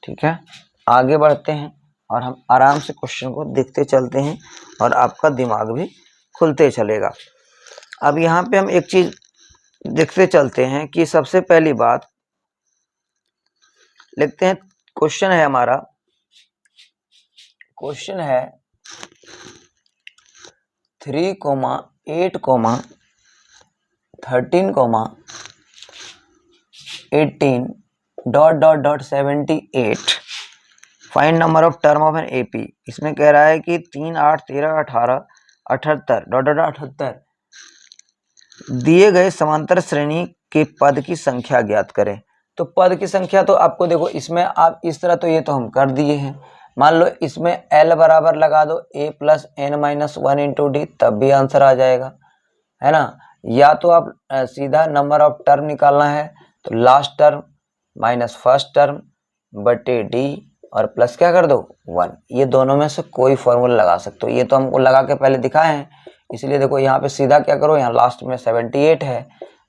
ठीक है, आगे बढ़ते हैं और हम आराम से क्वेश्चन को देखते चलते हैं और आपका दिमाग भी खुलते चलेगा। अब यहाँ पे हम एक चीज देखते चलते हैं कि सबसे पहली बात लिखते हैं। क्वेश्चन है हमारा, क्वेश्चन है 3, 8, 13, 18 dot dot dot 78 find number of term of an AP. इसमें कह रहा है कि 3, 8, 13, 18, 78 डॉट डॉट 78 दिए गए समांतर श्रेणी के पद की संख्या ज्ञात करें। तो पद की संख्या तो आपको देखो इसमें आप इस तरह तो ये तो हम कर दिए हैं। मान लो इसमें L बराबर लगा दो a plus n-1 into D, तब भी आंसर आ जाएगा, है ना। या तो आप सीधा नंबर ऑफ टर्म निकालना है तो last term minus first term बटे डी और प्लस क्या कर दो 1, ये दोनों में से कोई फॉर्मूला लगा सकते हो। ये तो हमको लगा के पहले दिखाए हैं, इसलिए देखो यहाँ पे सीधा क्या करो, यहाँ लास्ट में 78 है,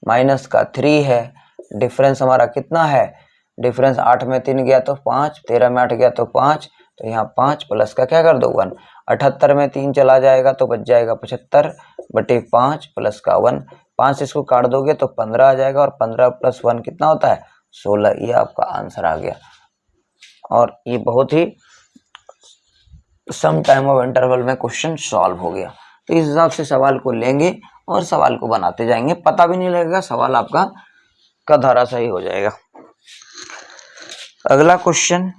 माइनस का 3 है, डिफरेंस हमारा कितना है, डिफरेंस 8 में 3 गया तो 5, 13 में 8 गया तो 5, तो यहाँ 5 प्लस का क्या कर दो 1, 78 में 3 चला जाएगा तो बच जाएगा 75 बटे 5 प्लस का 1, 5 इसको काट दोगे तो 15 आ जाएगा और 15 प्लस 1 कितना होता है 16। ये आपका आंसर आ गया और ये बहुत ही सम टाइम ऑफ इंटरवल में क्वेश्चन सॉल्व हो गया। तो इस हिसाब से सवाल को लेंगे और सवाल को बनाते जाएंगे, पता भी नहीं लगेगा, सवाल आपका का धारा सही हो जाएगा। अगला क्वेश्चन,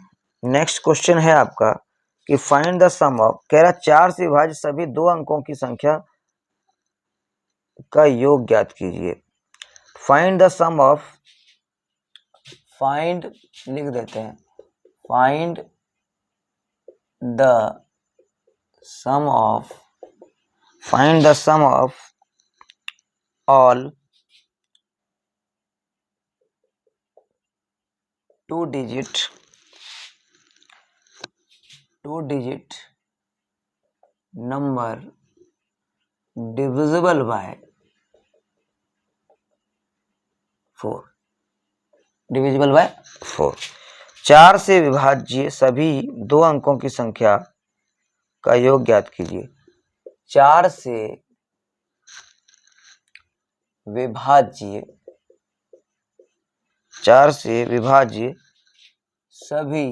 नेक्स्ट क्वेश्चन है आपका कि फाइंड द सम ऑफ, कह रहा 4 से विभाज्य सभी 2 अंकों की संख्या का योग ज्ञात कीजिए। Find the sum of, find लिख देते हैं, find the sum of, find the sum of all 2 digit number divisible by 4, divisible by 4। 4 से विभाज्य सभी 2 अंकों की संख्या का योग ज्ञात कीजिए। 4 से विभाज्य, 4 से विभाज्य सभी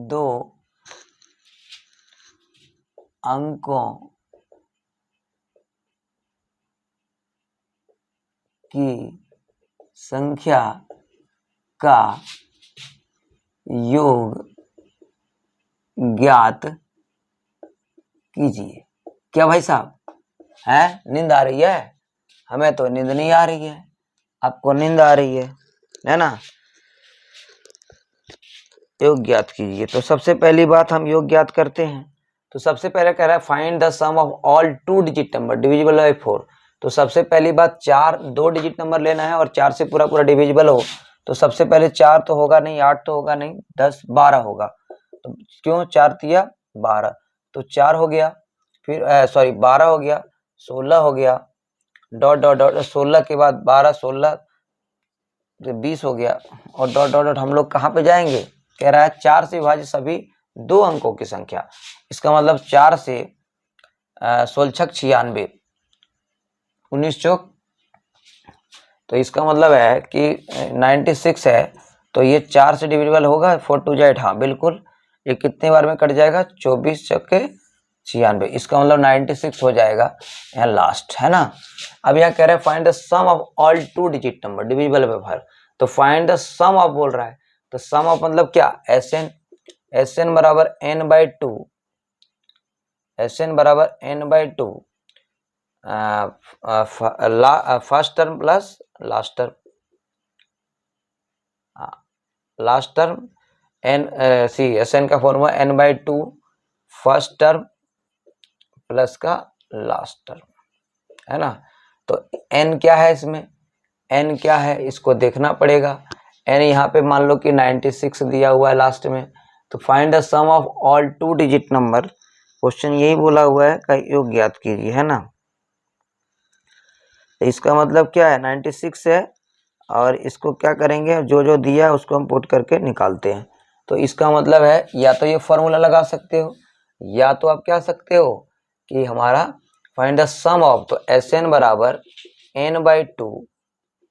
2 अंकों की संख्या का योग ज्ञात कीजिए। क्या भाई साहब है, नींद आ रही है? हमें तो नींद नहीं आ रही है, आपको नींद आ रही है ना। योग ज्ञात कीजिए। तो सबसे पहली बात हम योग ज्ञात करते हैं। तो सबसे पहले कह रहा है find the sum of all 2 digit number divisible by 4। तो सबसे पहली बात 4 2 डिजिट नंबर लेना है और 4 से पूरा पूरा डिविजिबल हो। तो सबसे पहले 4 तो होगा नहीं, 8 तो होगा नहीं, 10 12 होगा। तो क्यों 4 तिया 12, तो 4 हो गया, फिर सॉरी 12 हो गया, 16 हो गया, डॉट डॉट डॉट 16 के बाद 12 16 20 हो गया, और डॉट डॉट डॉट हम लोग कहाँ पे जाएंगे, कह रहा है 4 से विभाजित सभी 2 अंकों की संख्या। इसका मतलब 4 से 16 छक 96, 19 चौक, तो इसका मतलब है कि 96 है, तो ये 4 से डिविजिबल होगा, 4 2 8, हाँ बिल्कुल। ये कितने बार में कट जाएगा, 24 चौके 96, इसका मतलब 96 हो जाएगा यहाँ लास्ट, है ना। अब यहाँ कह रहे हैं find the sum of all 2 digit number divisible by भर, तो फाइंड द सम ऑफ बोल रहा है, तो सम ऑफ मतलब क्या, Sn बराबर n/2, Sn बराबर n/2, first term plus last term, last term Sn का formula n/2 first term plus का लास्ट टर्म, है ना। तो n क्या है, इसमें n क्या है इसको देखना पड़ेगा। n यहाँ पे मान लो कि 96 दिया हुआ है लास्ट में, तो find the sum of all 2 digit number, question यही बोला हुआ है का योग ज्ञात कीजिए, है ना। तो इसका मतलब क्या है, 96 है, और इसको क्या करेंगे, जो जो दिया है उसको हम पुट करके निकालते हैं। तो इसका मतलब है या तो ये फॉर्मूला लगा सकते हो, या तो आप क्या सकते हो कि हमारा फाइंड द सम ऑफ, तो Sn बराबर n/2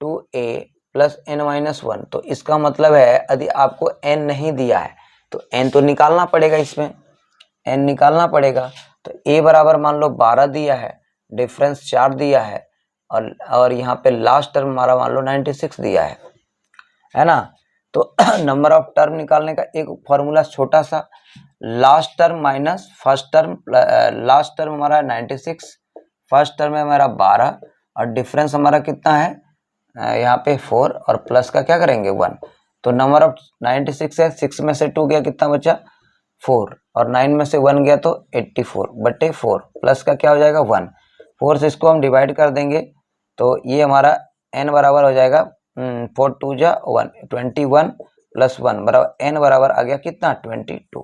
2a प्लस n-1, तो इसका मतलब है यदि आपको n नहीं दिया है तो n तो निकालना पड़ेगा, इसमें n निकालना पड़ेगा। तो a बराबर मान लो 12 दिया है, डिफरेंस 4 दिया है, और यहाँ पे लास्ट टर्म हमारा मान लो 96 दिया है ना। तो नंबर ऑफ टर्म निकालने का एक फॉर्मूला छोटा सा, last term minus first term, last term हमारा 96, फर्स्ट टर्म है हमारा 12, और डिफरेंस हमारा कितना है यहाँ पे 4, और प्लस का क्या करेंगे 1। तो नंबर ऑफ 96 है, 6 में से 2 गया कितना बचा 4, और 9 में से 1 गया तो 84/4, प्लस का क्या हो जाएगा 1, 4 से इसको हम डिवाइड कर देंगे, तो ये हमारा n बराबर हो जाएगा 4 2 जा 1, 21 प्लस 1 बराबर n बराबर आ गया कितना 22।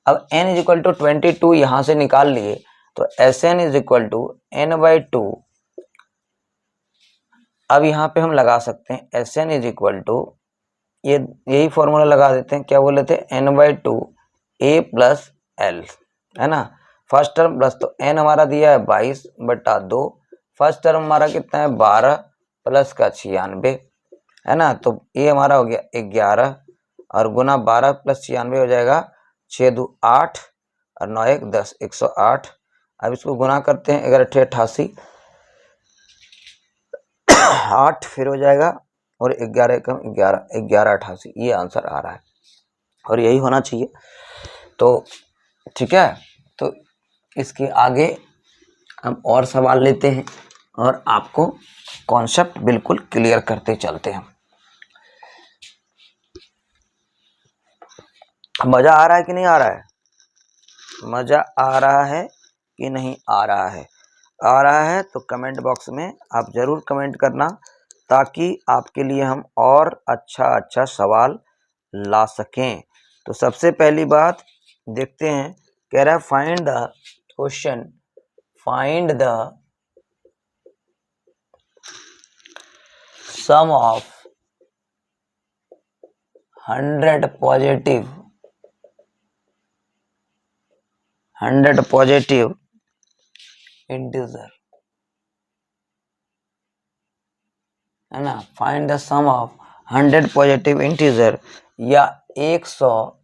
अब n इज इक्वल टू 22 यहाँ से निकाल लिए, तो Sn is equal to n/2, अब यहाँ पे हम लगा सकते हैं Sn इज इक्वल टू, ये यही फॉर्मूला लगा देते हैं, क्या बोले थे n/2 a प्लस l, है ना। फर्स्ट टर्म प्लस, तो n हमारा दिया है 22/2, फर्स्ट टर्म हमारा कितना है 12 प्लस का 96, है ना। तो ये हमारा हो गया 11, और गुना 12 प्लस 96 हो जाएगा 6 2 8, और 9 1 10, 108। अब इसको गुना करते हैं, 11 8 88, 8 फिर हो जाएगा, और 11 कम 11 11 88, ये आंसर आ रहा है, और यही होना चाहिए। तो ठीक है, तो इसके आगे हम और सवाल लेते हैं और आपको कॉन्सेप्ट बिल्कुल क्लियर करते चलते हैं। मजा आ रहा है कि नहीं आ रहा है, मजा आ रहा है कि नहीं आ रहा है, आ रहा है तो कमेंट बॉक्स में आप ज़रूर कमेंट करना, ताकि आपके लिए हम और अच्छा सवाल ला सकें। तो सबसे पहली बात देखते हैं, कह रहा है find the question, find the sum of 100 positive integer, है ना। Find the sum of 100 positive integer, या 100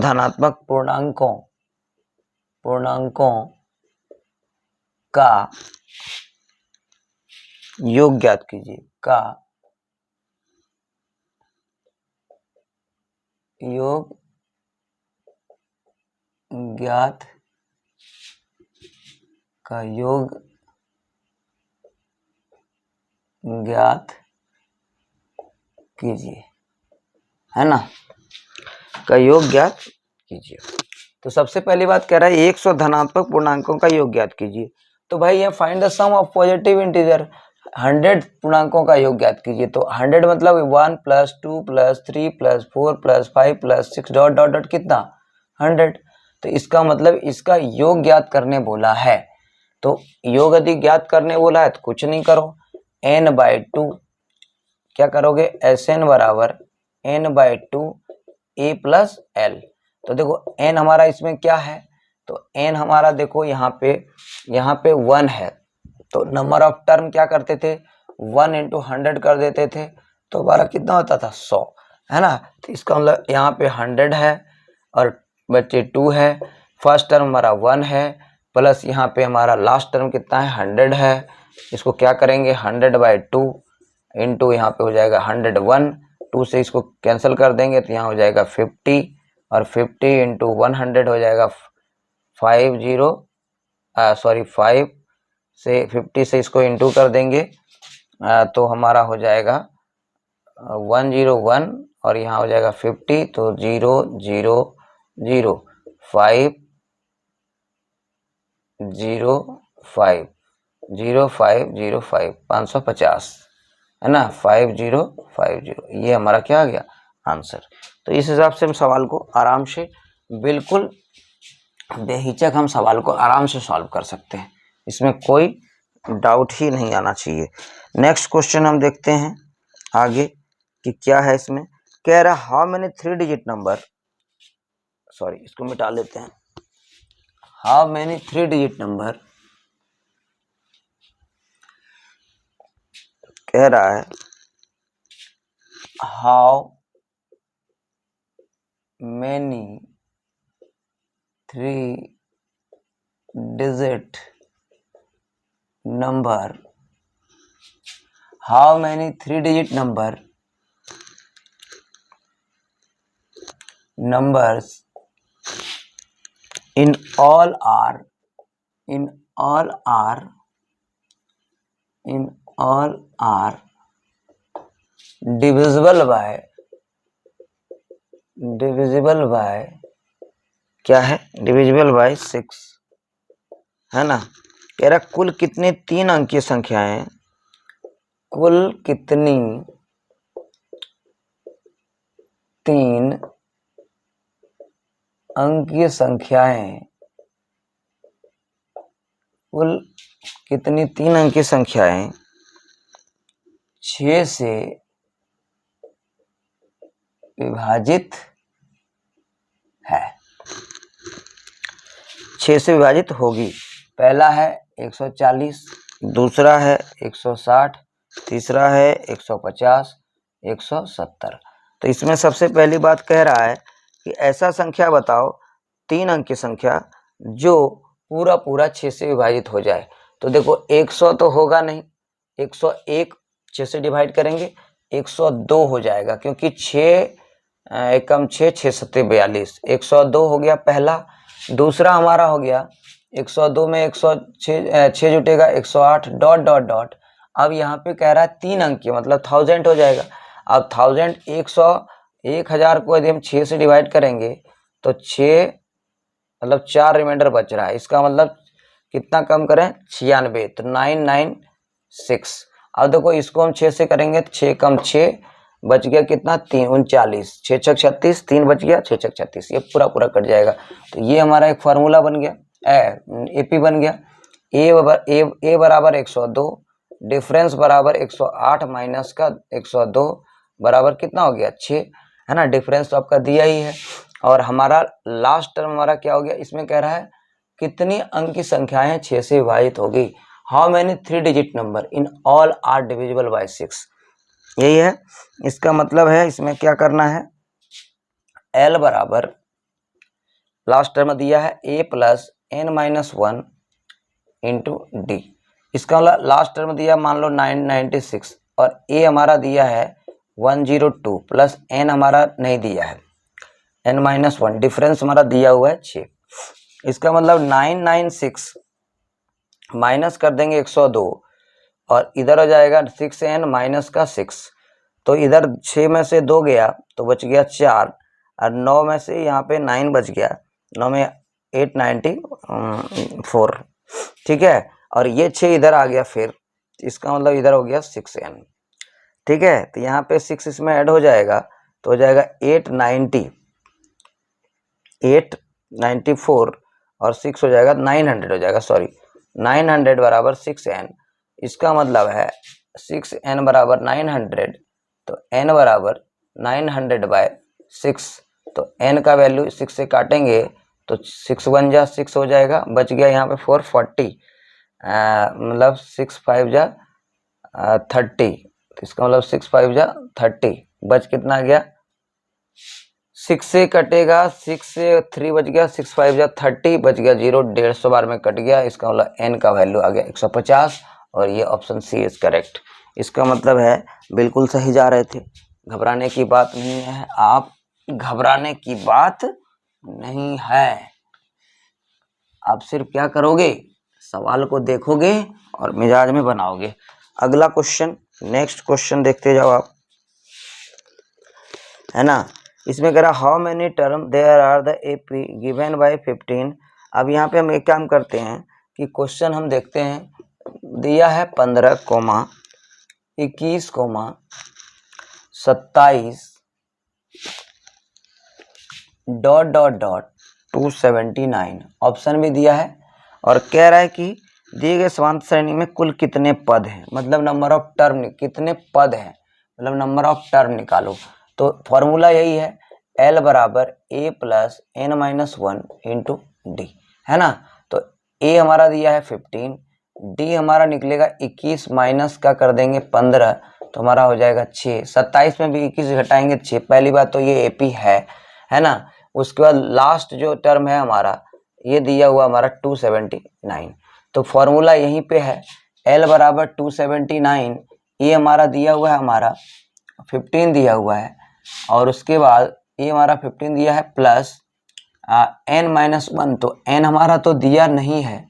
धनात्मक पूर्णांकों का योग ज्ञात कीजिए, का योग ज्ञात कीजिए, है ना, का योग ज्ञात कीजिए। तो सबसे पहली बात कह रहा है 100 धनात्मक पूर्णांकों का योग ज्ञात कीजिए। तो भाई ये find the sum of positive integer, 100 पूर्णांकों का योग ज्ञात कीजिए। तो 100 मतलब 1 + 2 + 3 + 4 + 5 + 6 डॉट डॉट डॉट कितना 100। तो इसका मतलब इसका योग ज्ञात करने बोला है। तो योग यदि ज्ञात करने बोला है तो कुछ नहीं करो, n/2 क्या करोगे, Sn बराबर n/2 a + l। तो देखो n हमारा इसमें क्या है, तो n हमारा देखो यहाँ पे 1 है, तो नंबर ऑफ टर्म क्या करते थे 1 × 100 कर देते थे, तो हमारा कितना होता था 100, है ना। तो इसका मतलब यहाँ पे 100 है और बच्चे 2 है, फर्स्ट टर्म हमारा 1 है प्लस यहाँ पे हमारा लास्ट टर्म कितना है 100 है। इसको क्या करेंगे 100/2 इंटू यहाँ पे हो जाएगा 101, 2 से इसको कैंसिल कर देंगे तो यहाँ हो जाएगा 50 और 50 × 100 हो जाएगा 5 से 50 से इसको इंटू कर देंगे तो हमारा हो जाएगा 101 और यहाँ हो जाएगा 50, तो 05 550 है ना, 5050, ये हमारा क्या आ गया आंसर। तो इस हिसाब से हम सवाल को आराम से बिल्कुल बेहिचक हम सवाल को आराम से सॉल्व कर सकते हैं, इसमें कोई डाउट ही नहीं आना चाहिए। नेक्स्ट क्वेश्चन हम देखते हैं आगे कि क्या है। इसमें कह रहा how many 3 digit number, sorry इसको मिटा लेते हैं, हाउ मेनी 3 डिजिट नंबर कह रहा है how many 3 digit number, how many 3 digit numbers in all are divisible by क्या है, divisible by 6, है ना। कह रहा कुल कितनी 3 अंकीय संख्याएं, कुल कितनी 3 अंकीय संख्याएं, कुल कितनी 3 अंकीय संख्याएं 6 से विभाजित है, 6 से विभाजित होगी। पहला है 140, दूसरा है 160, तीसरा है 150, 170। तो इसमें सबसे पहली बात कह रहा है कि ऐसा संख्या बताओ 3 अंक की संख्या जो पूरा 6 से विभाजित हो जाए। तो देखो 100 तो होगा नहीं, 101 6 से डिवाइड करेंगे 102 हो जाएगा, क्योंकि 6 एकम 6 6 7 42, 102 हो गया पहला। दूसरा हमारा हो गया 102 में 106 जुटेगा 108 डॉट डॉट डॉट। अब यहाँ पे कह रहा है 3 अंक की मतलब 1000 हो जाएगा। अब 1000 को यदि हम 6 से डिवाइड करेंगे तो 6 मतलब 4 रिमाइंडर बच रहा है, इसका मतलब कितना कम करें 96, तो 996। अब देखो इसको हम 6 से करेंगे तो 6 कम 6 बच गया कितना 3 39, 6 छक 36, 3 बच गया 6 छक 36, ये पूरा कट जाएगा। तो ये हमारा एक फार्मूला बन गया, एपी बन गया। ए बराबर 102, डिफरेंस बराबर 108 माइनस का 102 बराबर कितना हो गया 6, है ना। डिफरेंस तो आपका दिया ही है। और हमारा लास्ट टर्म हमारा क्या हो गया, इसमें कह रहा है कितनी अंक की संख्याएं 6 से विभाजित होगी, how many 3 digit number in all are divisible by 6, यही है इसका मतलब है। इसमें क्या करना है, L बराबर लास्ट टर्म दिया है a + n-1 इंटू डी, इसका मतलब लास्ट टर्म दिया मान लो 996 और a हमारा दिया है 102 प्लस n हमारा नहीं दिया है n-1, डिफरेंस हमारा दिया हुआ है 6। इसका मतलब 996 माइनस कर देंगे 102 और इधर हो जाएगा 6n माइनस का 6, तो इधर 6 में से 2 गया तो बच गया 4 और 9 में से यहाँ पे 9 बच गया, 9 में 894, ठीक है। और ये 6 इधर आ गया, फिर इसका मतलब इधर हो गया 6n, ठीक है। तो यहाँ पे 6 इसमें ऐड हो जाएगा तो हो जाएगा 894 और 6 हो जाएगा 900 हो जाएगा, सॉरी 900 बराबर 6n। इसका मतलब है 6n बराबर 900, तो n बराबर 900/6। तो n का वैल्यू 6 से काटेंगे तो 6 1 जा 6 हो जाएगा, बच गया यहाँ पे 440, मतलब 6 5 जा 30, तो इसका मतलब 6 5 जा 30, बच कितना गया 6 से कटेगा, 6 से 3 बच गया, 6 5 जा 30, बच गया 0, 150 बार में कट गया। इसका मतलब n का वैल्यू आ गया 150 और ये ऑप्शन सी इज करेक्ट। इसका मतलब है बिल्कुल सही जा रहे थे, घबराने की बात नहीं है, आप घबराने की बात नहीं है। आप सिर्फ क्या करोगे, सवाल को देखोगे और मिजाज में बनाओगे। अगला क्वेश्चन, नेक्स्ट क्वेश्चन देखते जाओ आप, है ना। इसमें कह रहा how many term there are the AP given by 15। अब यहाँ पे हम एक काम करते हैं कि क्वेश्चन हम देखते हैं, दिया है 15, 21, 27 ... 279, ऑप्शन भी दिया है और कह रहा है कि दिए गए समांतर श्रेणी में कुल कितने पद हैं, मतलब नंबर ऑफ टर्म, कितने पद हैं मतलब नंबर ऑफ टर्म निकालो। तो फॉर्मूला यही है, L बराबर A plus n-1 into D, है ना। तो A हमारा दिया है 15, D हमारा निकलेगा 21 माइनस का कर देंगे 15, तो हमारा हो जाएगा 6, 27 में भी 21 घटाएंगे 6। पहली बात तो ये AP है ना। उसके बाद लास्ट जो टर्म है हमारा, ये दिया हुआ हमारा 279, तो फॉर्मूला यहीं पे है, L बराबर 279, ये हमारा दिया हुआ है हमारा 15 दिया हुआ है, और उसके बाद ये हमारा 15 दिया है प्लस n-1, तो n हमारा तो दिया नहीं है,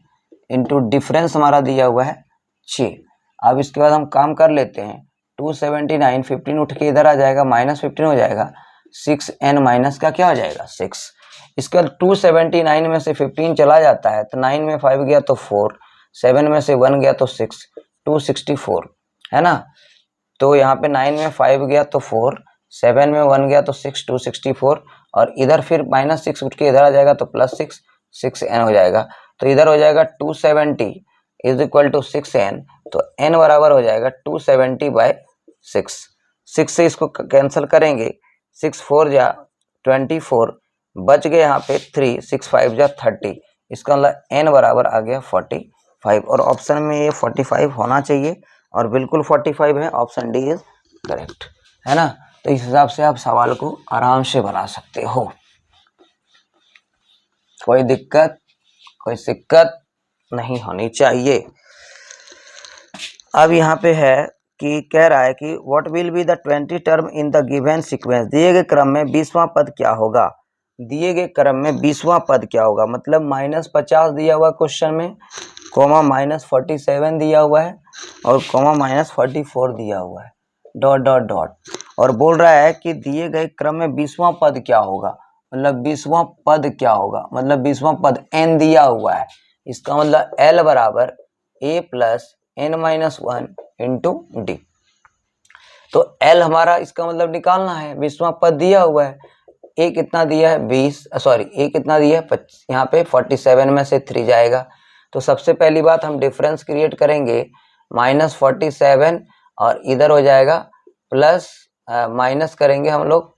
इंटू डिफरेंस हमारा दिया हुआ है 6। अब इसके बाद हम काम कर लेते हैं, 279, 15 उठ के इधर आ जाएगा, -15 हो जाएगा, 6n माइनस का क्या हो जाएगा 6। इसके बाद 279 में से 15 चला जाता है तो 9 में 5 गया तो 4, 7 में से 1 गया तो 6, 264, है ना। तो यहाँ पे 9 में 5 गया तो 4, 7 में 1 गया तो 6, 264, और इधर फिर -6 उठ के इधर आ जाएगा तो +6, 6n हो जाएगा। तो इधर हो जाएगा 270 इज इक्वल टू 6n, तो n बराबर हो जाएगा 270/6। 6 से इसको कैंसिल करेंगे, 6 4 जा 24, बच गए यहाँ पे 3, 6 5 जा 30, इसका मतलब n बराबर आ गया 45, और ऑप्शन में ये 45 होना चाहिए और बिल्कुल 45 है, ऑप्शन डी इज करेक्ट, है ना। तो इस हिसाब से आप सवाल को आराम से बना सकते हो, कोई दिक्कत कोई सिक्कत नहीं होनी चाहिए। अब यहाँ पे है कि कह रहा है कि what will be the 20 term in the given sequence, दिए गए क्रम में 20वां पद क्या होगा, दिए गए क्रम में 20वां पद क्या होगा, मतलब -50 दिया हुआ क्वेश्चन में, कोमा -47 दिया हुआ है, और कोमा -44 दिया हुआ है, ... और बोल रहा है कि दिए गए क्रम में 20वां पद क्या होगा, मतलब 20वां पद क्या होगा, मतलब 20वां पद n दिया हुआ है, इसका मतलब L बराबर A plus n-1 into D. तो L हमारा इसका मतलब निकालना है, 20वां पद दिया हुआ है, A कितना दिया है 20, सॉरी A कितना दिया है, यहाँ पे 47 में से 3 जाएगा, तो सबसे पहली बात हम डिफरेंस क्रिएट करेंगे, -47 और इधर हो जाएगा प्लस, माइनस करेंगे हम लोग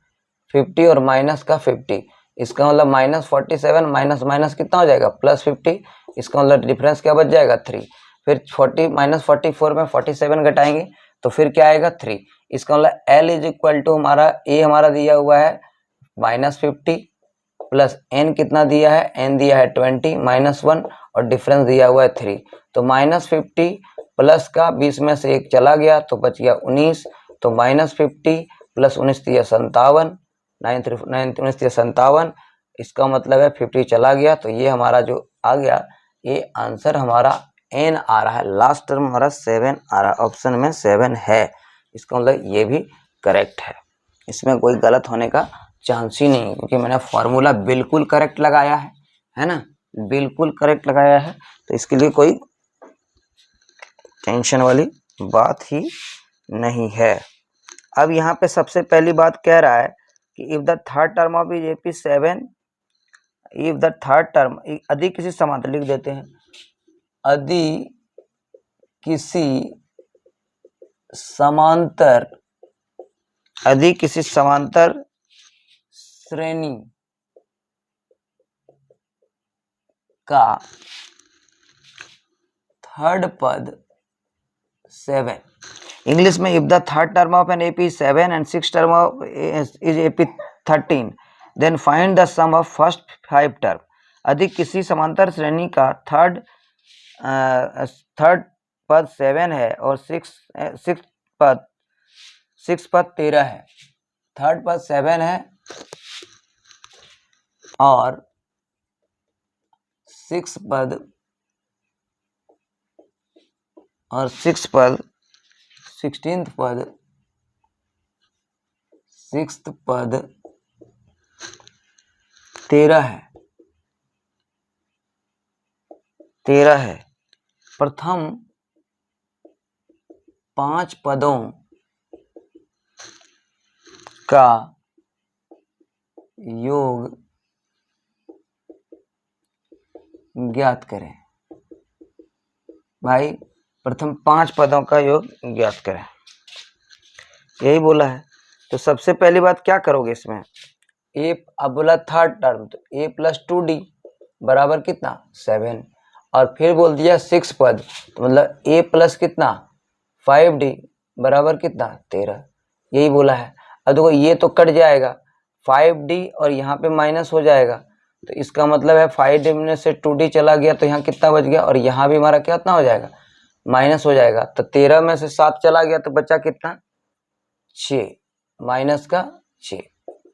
50 और माइनस का 50, इसका मतलब -47 माइनस कितना हो जाएगा +50, इसका मतलब डिफरेंस क्या बच जाएगा 3, फिर 40 -44 में 47 घटाएंगे तो फिर क्या आएगा 3, इसका मतलब L इज इक्वल टू हमारा A हमारा दिया हुआ है -50 प्लस n कितना दिया है, n दिया है 20 -1 और डिफरेंस दिया हुआ है 3, तो -50 प्लस का 20 में से 1 चला गया तो बच गया 19, तो -50 प्लस 19 दिया 57, 19 दिया 57, इसका मतलब है 50 चला गया, तो ये हमारा जो आ गया, ये आंसर हमारा n आ रहा है, लास्ट टर्म हमारा 7 आ रहा है, ऑप्शन में 7 है, इसका मतलब ये भी करेक्ट है, इसमें कोई गलत होने का चांस ही नहीं, क्योंकि मैंने फॉर्मूला बिल्कुल करेक्ट लगाया है। है ना, बिल्कुल करेक्ट लगाया है, तो इसके लिए कोई टेंशन वाली बात ही नहीं है। अब यहाँ पे सबसे पहली बात कह रहा है कि if the third term of is AP7, if the third term, यदि किसी समांतर, लिख देते हैं, यदि किसी समांतर, यदि किसी समांतर श्रेणी का थर्ड पद 7, इंग्लिश में, if the third term of an AP7 and six term of is AP13 then find the sum of first 5 term. यदि किसी समांतर श्रेणी का थर्ड पद 7 है और सिक्स पद 13 है, थर्ड पद 7 है और सिक्स पद 16th पद 6th पद 13 है। प्रथम 5 पदों का योग ज्ञात करें। भाई प्रथम 5 पदों का योग ज्ञात करें, यही बोला है। तो सबसे पहली बात क्या करोगे इसमें, अब बोला थर्ड टर्म, तो A + 2D बराबर कितना 7, और फिर बोल दिया 6 पद, तो मतलब A + कितना 5D बराबर कितना 13, यही बोला है। अब देखो ये तो कट जाएगा 5D और यहाँ पे माइनस हो जाएगा, तो इसका मतलब है 5D में से 2D चला गया, तो यहाँ कितना बच गया, और यहाँ भी हमारा कितना हो जाएगा, माइनस हो जाएगा। तो 13 में से 7 चला गया तो बचा कितना 6, माइनस का 6,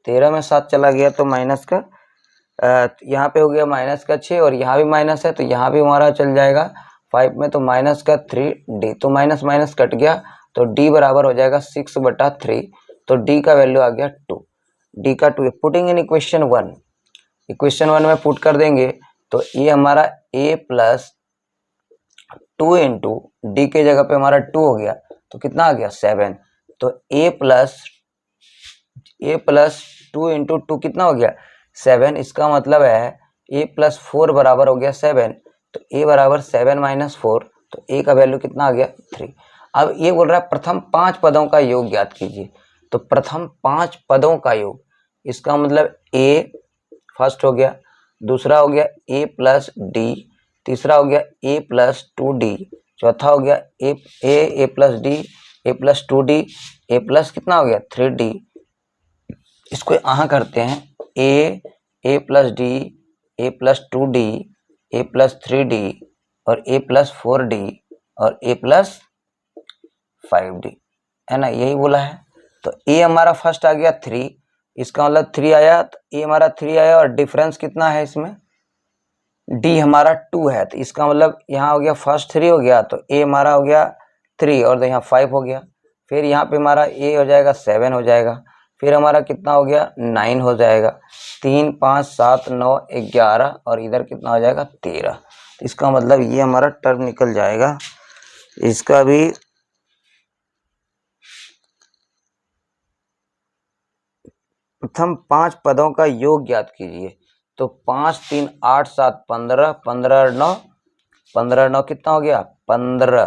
13 में 7 चला गया तो माइनस का यहाँ पे हो गया माइनस का 6, और यहाँ भी माइनस है तो यहाँ भी हमारा चल जाएगा 5 में, तो माइनस का 3D, तो माइनस माइनस कट गया, तो D बराबर हो जाएगा 6/3, तो D का वैल्यू आ गया 2, D का 2। पुटिंग इन इक्वेशन 1, इक्वेशन 1 में पुट कर देंगे तो ये हमारा A + 2 इंटू D के जगह पे हमारा 2 हो गया, तो कितना आ गया 7, तो A + 2 इंटू 2 कितना हो गया 7, इसका मतलब है A + 4 बराबर हो गया 7, तो A बराबर 7 - 4, तो A का वैल्यू कितना आ गया 3। अब ये बोल रहा है प्रथम 5 पदों का योग ज्ञात कीजिए, तो प्रथम 5 पदों का योग, इसका मतलब A फर्स्ट हो गया, दूसरा हो गया A + D, तीसरा हो गया A + 2D, चौथा हो गया A + D, A + 2D, A + कितना हो गया 3D। इसको यहाँ करते हैं A + D, A + 2D, A + 3D और A + 4D और A + 5D, है ना, यही बोला है। तो A हमारा फर्स्ट आ गया 3, इसका मतलब 3 आया, तो A हमारा 3 आया, और डिफरेंस कितना है इसमें, D हमारा 2 है, तो इसका मतलब यहाँ हो गया फर्स्ट 3 हो गया, तो A हमारा हो गया 3 और यहाँ 5 हो गया, फिर यहाँ पे हमारा A हो जाएगा 7 हो जाएगा, फिर हमारा कितना हो गया 9 हो जाएगा, 3 5 7 9 11 और इधर कितना हो जाएगा 13, तो इसका मतलब ये हमारा टर्म निकल जाएगा। इसका भी प्रथम 5 पदों का योग ज्ञात कीजिए, तो 5 3 8 7 15, 15 9, 15 9 कितना हो गया 15,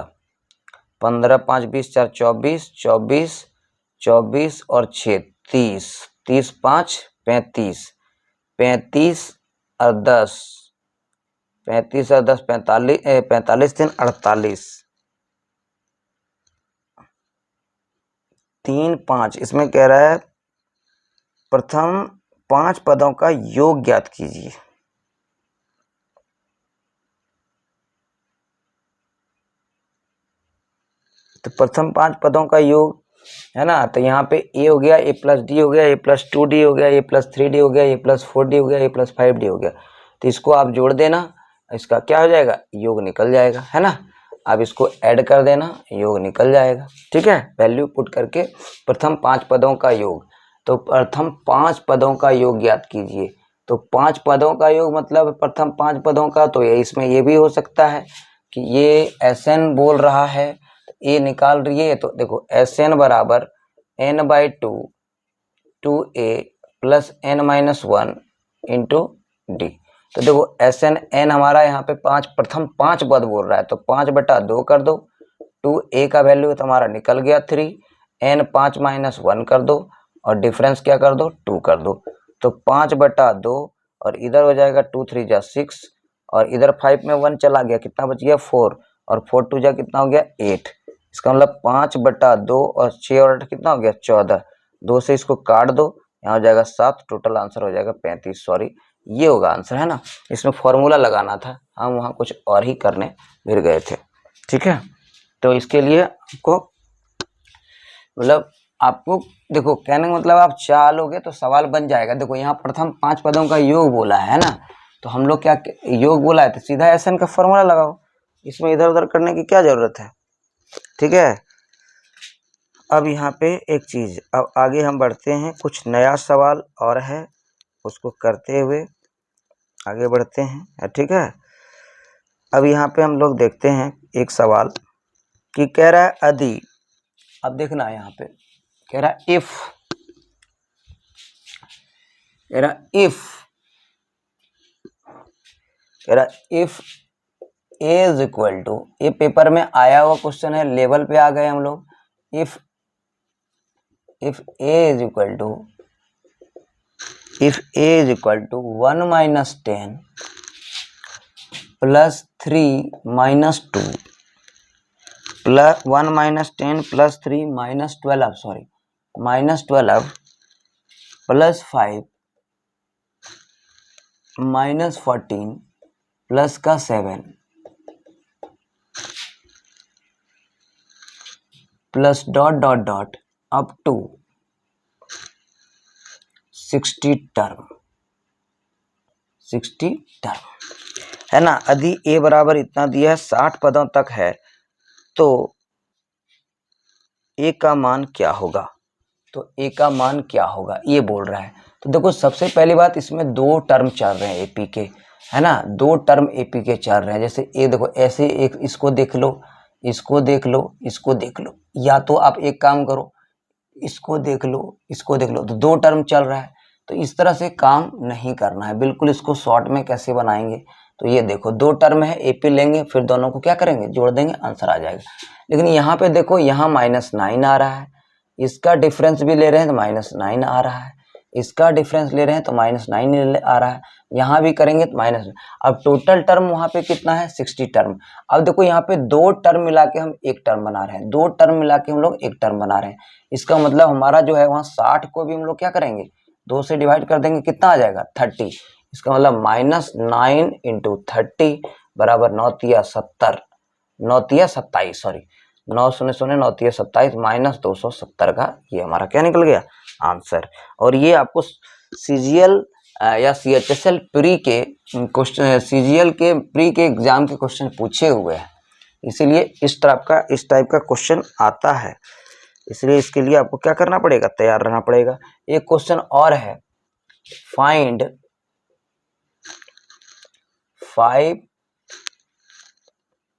15 5 20 4 24, 24 24 और 6 30, 30 5 35, 35 और 10, 35 और 10 45, 45 3 48, 3 5, इसमें कह रहा है प्रथम 5 पदों का योग ज्ञात कीजिए। तो प्रथम 5 पदों का योग है ना, तो यहाँ पे A हो गया, A + D हो गया, A + 2D हो गया, A + 3D हो गया, A + 4D हो गया, A + 5D हो गया, तो इसको आप जोड़ देना, इसका क्या हो जाएगा योग निकल जाएगा, है ना। आप इसको ऐड कर देना, योग निकल जाएगा, ठीक है। वैल्यू पुट करके प्रथम 5 पदों का योग, तो प्रथम 5 पदों का योग ज्ञात कीजिए, तो 5 पदों का योग मतलब प्रथम 5 पदों का, तो ये इसमें ये भी हो सकता है कि ये Sn बोल रहा है, ये निकाल रही है। तो देखो Sn बराबर n/2 2a plus n-1 into D. तो देखो Sn n हमारा यहाँ पे प्रथम 5 पद बोल रहा है, तो 5/2 कर दो, 2a का वैल्यू तो हमारा निकल गया 3, n 5-1 कर दो और डिफरेंस क्या कर दो 2 कर दो। तो 5/2 और इधर हो जाएगा 2 3 जा 6 और इधर 5 में 1 चला गया, कितना बच गया 4 और 4 2 जा कितना हो गया 8। इसका मतलब 5/2 और 6 और 8 कितना हो गया 14। 2 से इसको काट दो, यहाँ हो जाएगा 7, टोटल आंसर हो जाएगा 35। सॉरी, ये होगा आंसर, है ना। इसमें फॉर्मूला लगाना था, हम वहाँ कुछ और ही करने गिर गए थे। ठीक है, तो इसके लिए आपको मतलब आपको देखो कहने का मतलब आप चालोगे तो सवाल बन जाएगा। देखो यहाँ प्रथम 5 पदों का योग बोला है ना, तो हम लोग क्या योग बोला है तो सीधा Sn का फॉर्मूला लगाओ, इसमें इधर उधर करने की क्या जरूरत है। ठीक है, अब यहाँ पे एक चीज, अब आगे हम बढ़ते हैं, कुछ नया सवाल और है, उसको करते हुए आगे बढ़ते हैं। ठीक है, अब यहाँ पे हम लोग देखते हैं एक सवाल कि कह रहा है यदि, अब देखना यहाँ पे कह रहा है if a is equal to, ये पेपर में आया हुआ क्वेश्चन है, लेवल पे आ गए हम लोग। If a is equal to 1 - 10 plus 3 - 2 plus 1 - 10 plus 3 -12 sorry -12 plus 5 -14 plus का 7 plus dot dot dot up to 60 term है ना। यदि a बराबर इतना दिया है 60 पदों तक है, तो a का मान क्या होगा, तो a का मान क्या होगा ये बोल रहा है। तो देखो सबसे पहली बात, इसमें 2 टर्म चल रहे हैं AP के, है ना, 2 टर्म AP के चल रहे हैं। जैसे ये देखो ऐसे एक, इसको देख लो, इसको देख लो, इसको देख लो, या तो आप एक काम करो, इसको देख लो, इसको देख लो, तो 2 टर्म चल रहा है। तो इस तरह से काम नहीं करना है, बिल्कुल इसको शॉर्ट में कैसे बनाएंगे। तो ये देखो 2 टर्म है, AP लेंगे, फिर दोनों को क्या करेंगे जोड़ देंगे, आंसर आ जाएगा। लेकिन यहाँ पे देखो, यहाँ -9 आ रहा है, इसका डिफरेंस भी ले रहे हैं तो -9 आ रहा है, इसका डिफरेंस ले रहे हैं तो -9 आ रहा है, यहाँ भी करेंगे तो माइनस। अब टोटल टर्म वहाँ पे कितना है 60 टर्म। अब देखो यहाँ पे 2 टर्म मिला के हम एक टर्म बना रहे हैं, 2 टर्म मिला के हम लोग एक टर्म बना रहे हैं। इसका मतलब हमारा जो है वहाँ 60 को भी हम लोग क्या करेंगे 2 से डिवाइड कर देंगे, कितना आ जाएगा 30। इसका मतलब -9 × 30 बराबर 9 तिया 70, 9 तिया 27 सॉरी 9 शून्य शून्य 9 तिया 27 -270 का ये हमारा क्या निकल गया आंसर। और ये आपको CGL या CHSL प्री के क्वेश्चन, CGL के प्री के एग्जाम के क्वेश्चन पूछे हुए हैं, इसीलिए इस टाइप का क्वेश्चन आता है। इसलिए इसके लिए आपको क्या करना पड़ेगा, तैयार रहना पड़ेगा। एक क्वेश्चन और है, find 5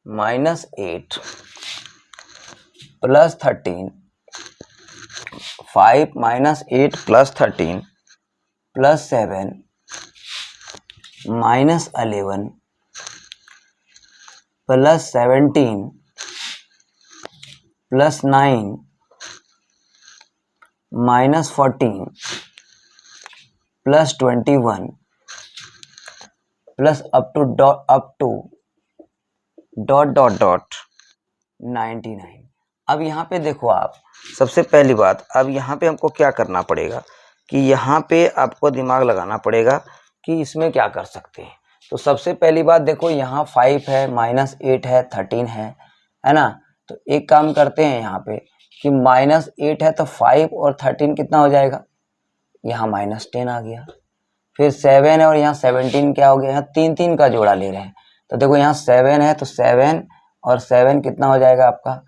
- 8 + 13, 5 - 8 + 13 + 7 -11 + 17 + 9 -14 + 21 plus up to dot dot dot 99। अब यहाँ पे देखो आप, सबसे पहली बात, अब यहाँ पे हमको क्या करना पड़ेगा कि यहाँ पे आपको दिमाग लगाना पड़ेगा कि इसमें क्या कर सकते हैं। तो सबसे पहली बात देखो, यहाँ 5 है, -8 है, 13 है ना। तो एक काम करते हैं यहाँ पे कि -8 है तो 5 और 13 कितना हो जाएगा, यहाँ -10 आ गया। फिर 7 है और यहाँ 17 क्या हो गया, यहाँ 3 का जोड़ा ले रहे हैं। तो देखो यहाँ 7 है तो 7 और 7 कितना हो जाएगा आपका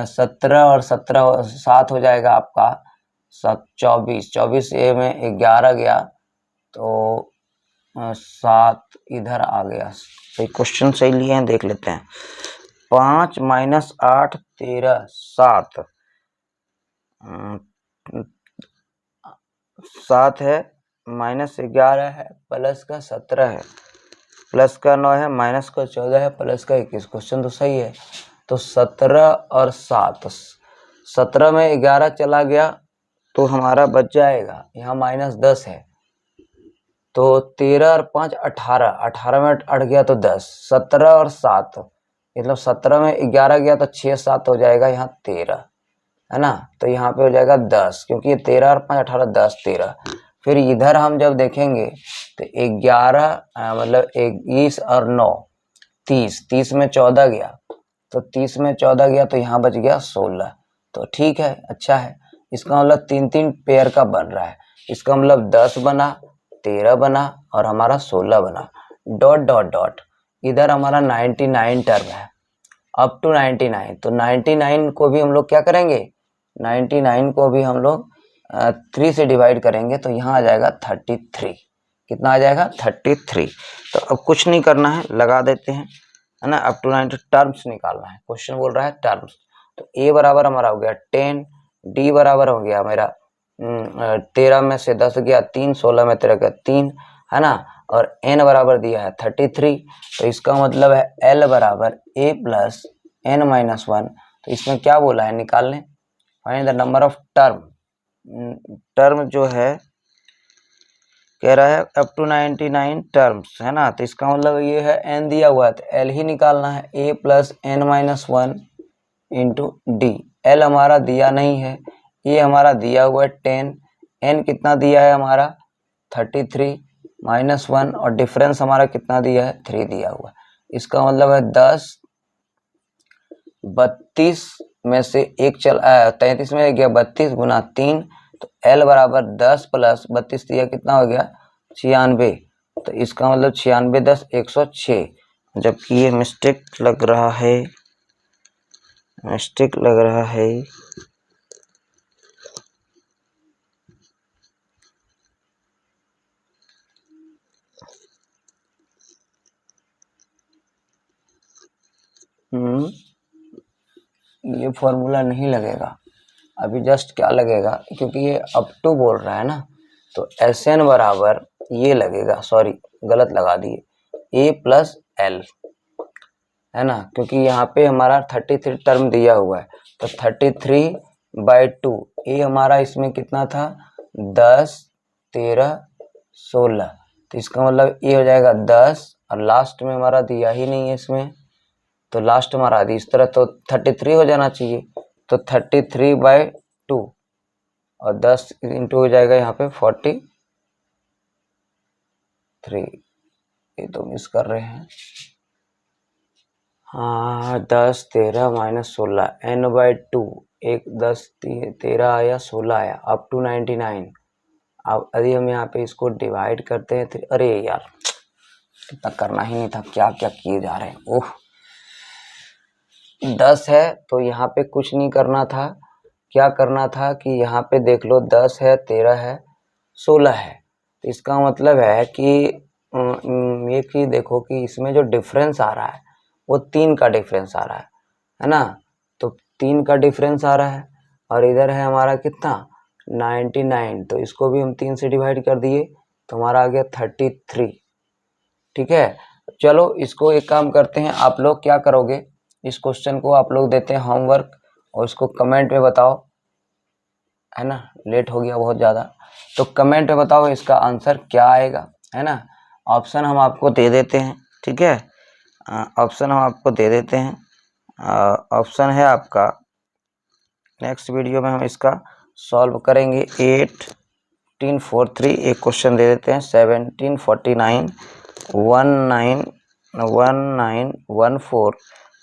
17 और 17 7 हो जाएगा आपका 24, 24 में 11 गया तो 7 इधर आ गया। तो क्वेश्चन सही लिए हैं, देख लेते हैं। 5 माइनस 8 13 7 7 है, माइनस 11 है, प्लस का 17 है, प्लस का 9 है, माइनस का 14 है, प्लस का 21। क्वेश्चन तो सही है। तो 17 और 7, 17 में 11 चला गया तो हमारा बच जाएगा यहाँ -10 है। तो 13 और 5 18, 18 में अट गया तो 10, 17 और 7 मतलब 17 में 11 गया तो 6 7 हो जाएगा यहाँ 13, है ना। तो यहाँ पे हो जाएगा 10, क्योंकि ये 13 और 5 18 10 13। फिर इधर हम जब देखेंगे तो 11 मतलब 21 और 9 30, 30 में 14 गया तो 30 में 14 गया तो यहाँ बच गया 16। तो ठीक है, अच्छा है। इसका मतलब 3 पेयर का बन रहा है। इसका मतलब 10 बना, 13 बना और हमारा 16 बना। डॉट डॉट डॉट इधर हमारा 99 टर्म है, अप टू 99। तो 99 को भी हम लोग क्या करेंगे, 99 को भी हम लोग 3 से डिवाइड करेंगे तो यहाँ आ जाएगा 33। कितना आ जाएगा 33। तो अब कुछ नहीं करना है, लगा देते हैं, है ना। अप टू 90 टर्म्स निकालना है, क्वेश्चन बोल रहा है टर्म्स। तो ए बराबर हमारा हो गया 10, डी बराबर हो गया मेरा 13 में से 10 गया 3, 16 में 13 गया 3, है ना। और n बराबर दिया है 33। तो इसका मतलब है l बराबर a प्लस n माइनस 1। तो इसमें क्या बोला है, निकाल लें। Find the number of term. Term जो है कह रहा है अप टू 99 टर्म्स, है ना। तो इसका मतलब ये है n दिया हुआ है तो l ही निकालना है, a plus n minus 1 into D. l हमारा दिया नहीं है, ये हमारा दिया हुआ है 10, n कितना दिया है हमारा 33 माइनस 1 और डिफरेंस हमारा कितना दिया है 3 दिया हुआ है। इसका मतलब है 10, 32 में से 1 चल 33 में गया 32 गुना 3। तो l बराबर 10 प्लस 32 दिया कितना हो गया 96। तो इसका मतलब 96 10 106। जबकि ये मिस्टेक लग रहा है, मिस्टेक लग रहा है। ये फॉर्मूला नहीं लगेगा अभी, जस्ट क्या लगेगा, क्योंकि ये अप टू बोल रहा है ना। तो Sn बराबर ये लगेगा, सॉरी गलत लगा दिए, a प्लस l, है ना। क्योंकि यहाँ पे हमारा 33 टर्म दिया हुआ है तो 33/2 a हमारा इसमें कितना था 10 13 16। तो इसका मतलब a हो जाएगा 10 और लास्ट में हमारा दिया ही नहीं है इसमें, तो लास्ट हमारा आदि इस तरह तो 33 हो जाना चाहिए। तो 33/2 और 10 इंटू हो जाएगा यहाँ पे 43। ये तो मिस कर रहे हैं। हाँ 10 13 माइनस 16 n/2, 1 10 13 आया 16 आया अप टू 99। अब यदि हम यहाँ पे इसको डिवाइड करते हैं तो अरे यार इतना करना ही नहीं था, क्या क्या किए जा रहे हैं। ओह 10 है तो यहाँ पे कुछ नहीं करना था, क्या करना था कि यहाँ पे देख लो 10 है 13 है 16 है। तो इसका मतलब है कि ये कि देखो कि इसमें जो डिफरेंस आ रहा है वो 3 का डिफरेंस आ रहा है ना। तो 3 का डिफरेंस आ रहा है और इधर है हमारा कितना 99। तो इसको भी हम 3 से डिवाइड कर दिए तो हमारा आ गया 33। ठीक है, चलो इसको एक काम करते हैं, आप लोग क्या करोगे, इस क्वेश्चन को आप लोग देते हैं होमवर्क और इसको कमेंट में बताओ, है ना। लेट हो गया बहुत ज़्यादा, तो कमेंट में बताओ इसका आंसर क्या आएगा, है ना। ऑप्शन हम आपको दे देते हैं, ठीक है, ऑप्शन हम आपको दे देते हैं। ऑप्शन है आपका, नेक्स्ट वीडियो में हम इसका सॉल्व करेंगे। 1843 एक क्वेश्चन दे देते हैं, 1749 1914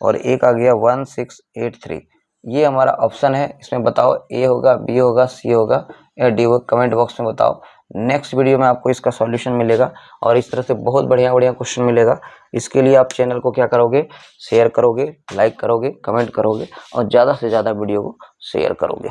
और एक आ गया 1683। ये हमारा ऑप्शन है, इसमें बताओ ए होगा बी होगा सी होगा या डी होगा, कमेंट बॉक्स में बताओ। नेक्स्ट वीडियो में आपको इसका सॉल्यूशन मिलेगा और इस तरह से बहुत बढ़िया बढ़िया क्वेश्चन मिलेगा। इसके लिए आप चैनल को क्या करोगे, शेयर करोगे, लाइक करोगे, कमेंट करोगे और ज़्यादा से ज़्यादा वीडियो को शेयर करोगे।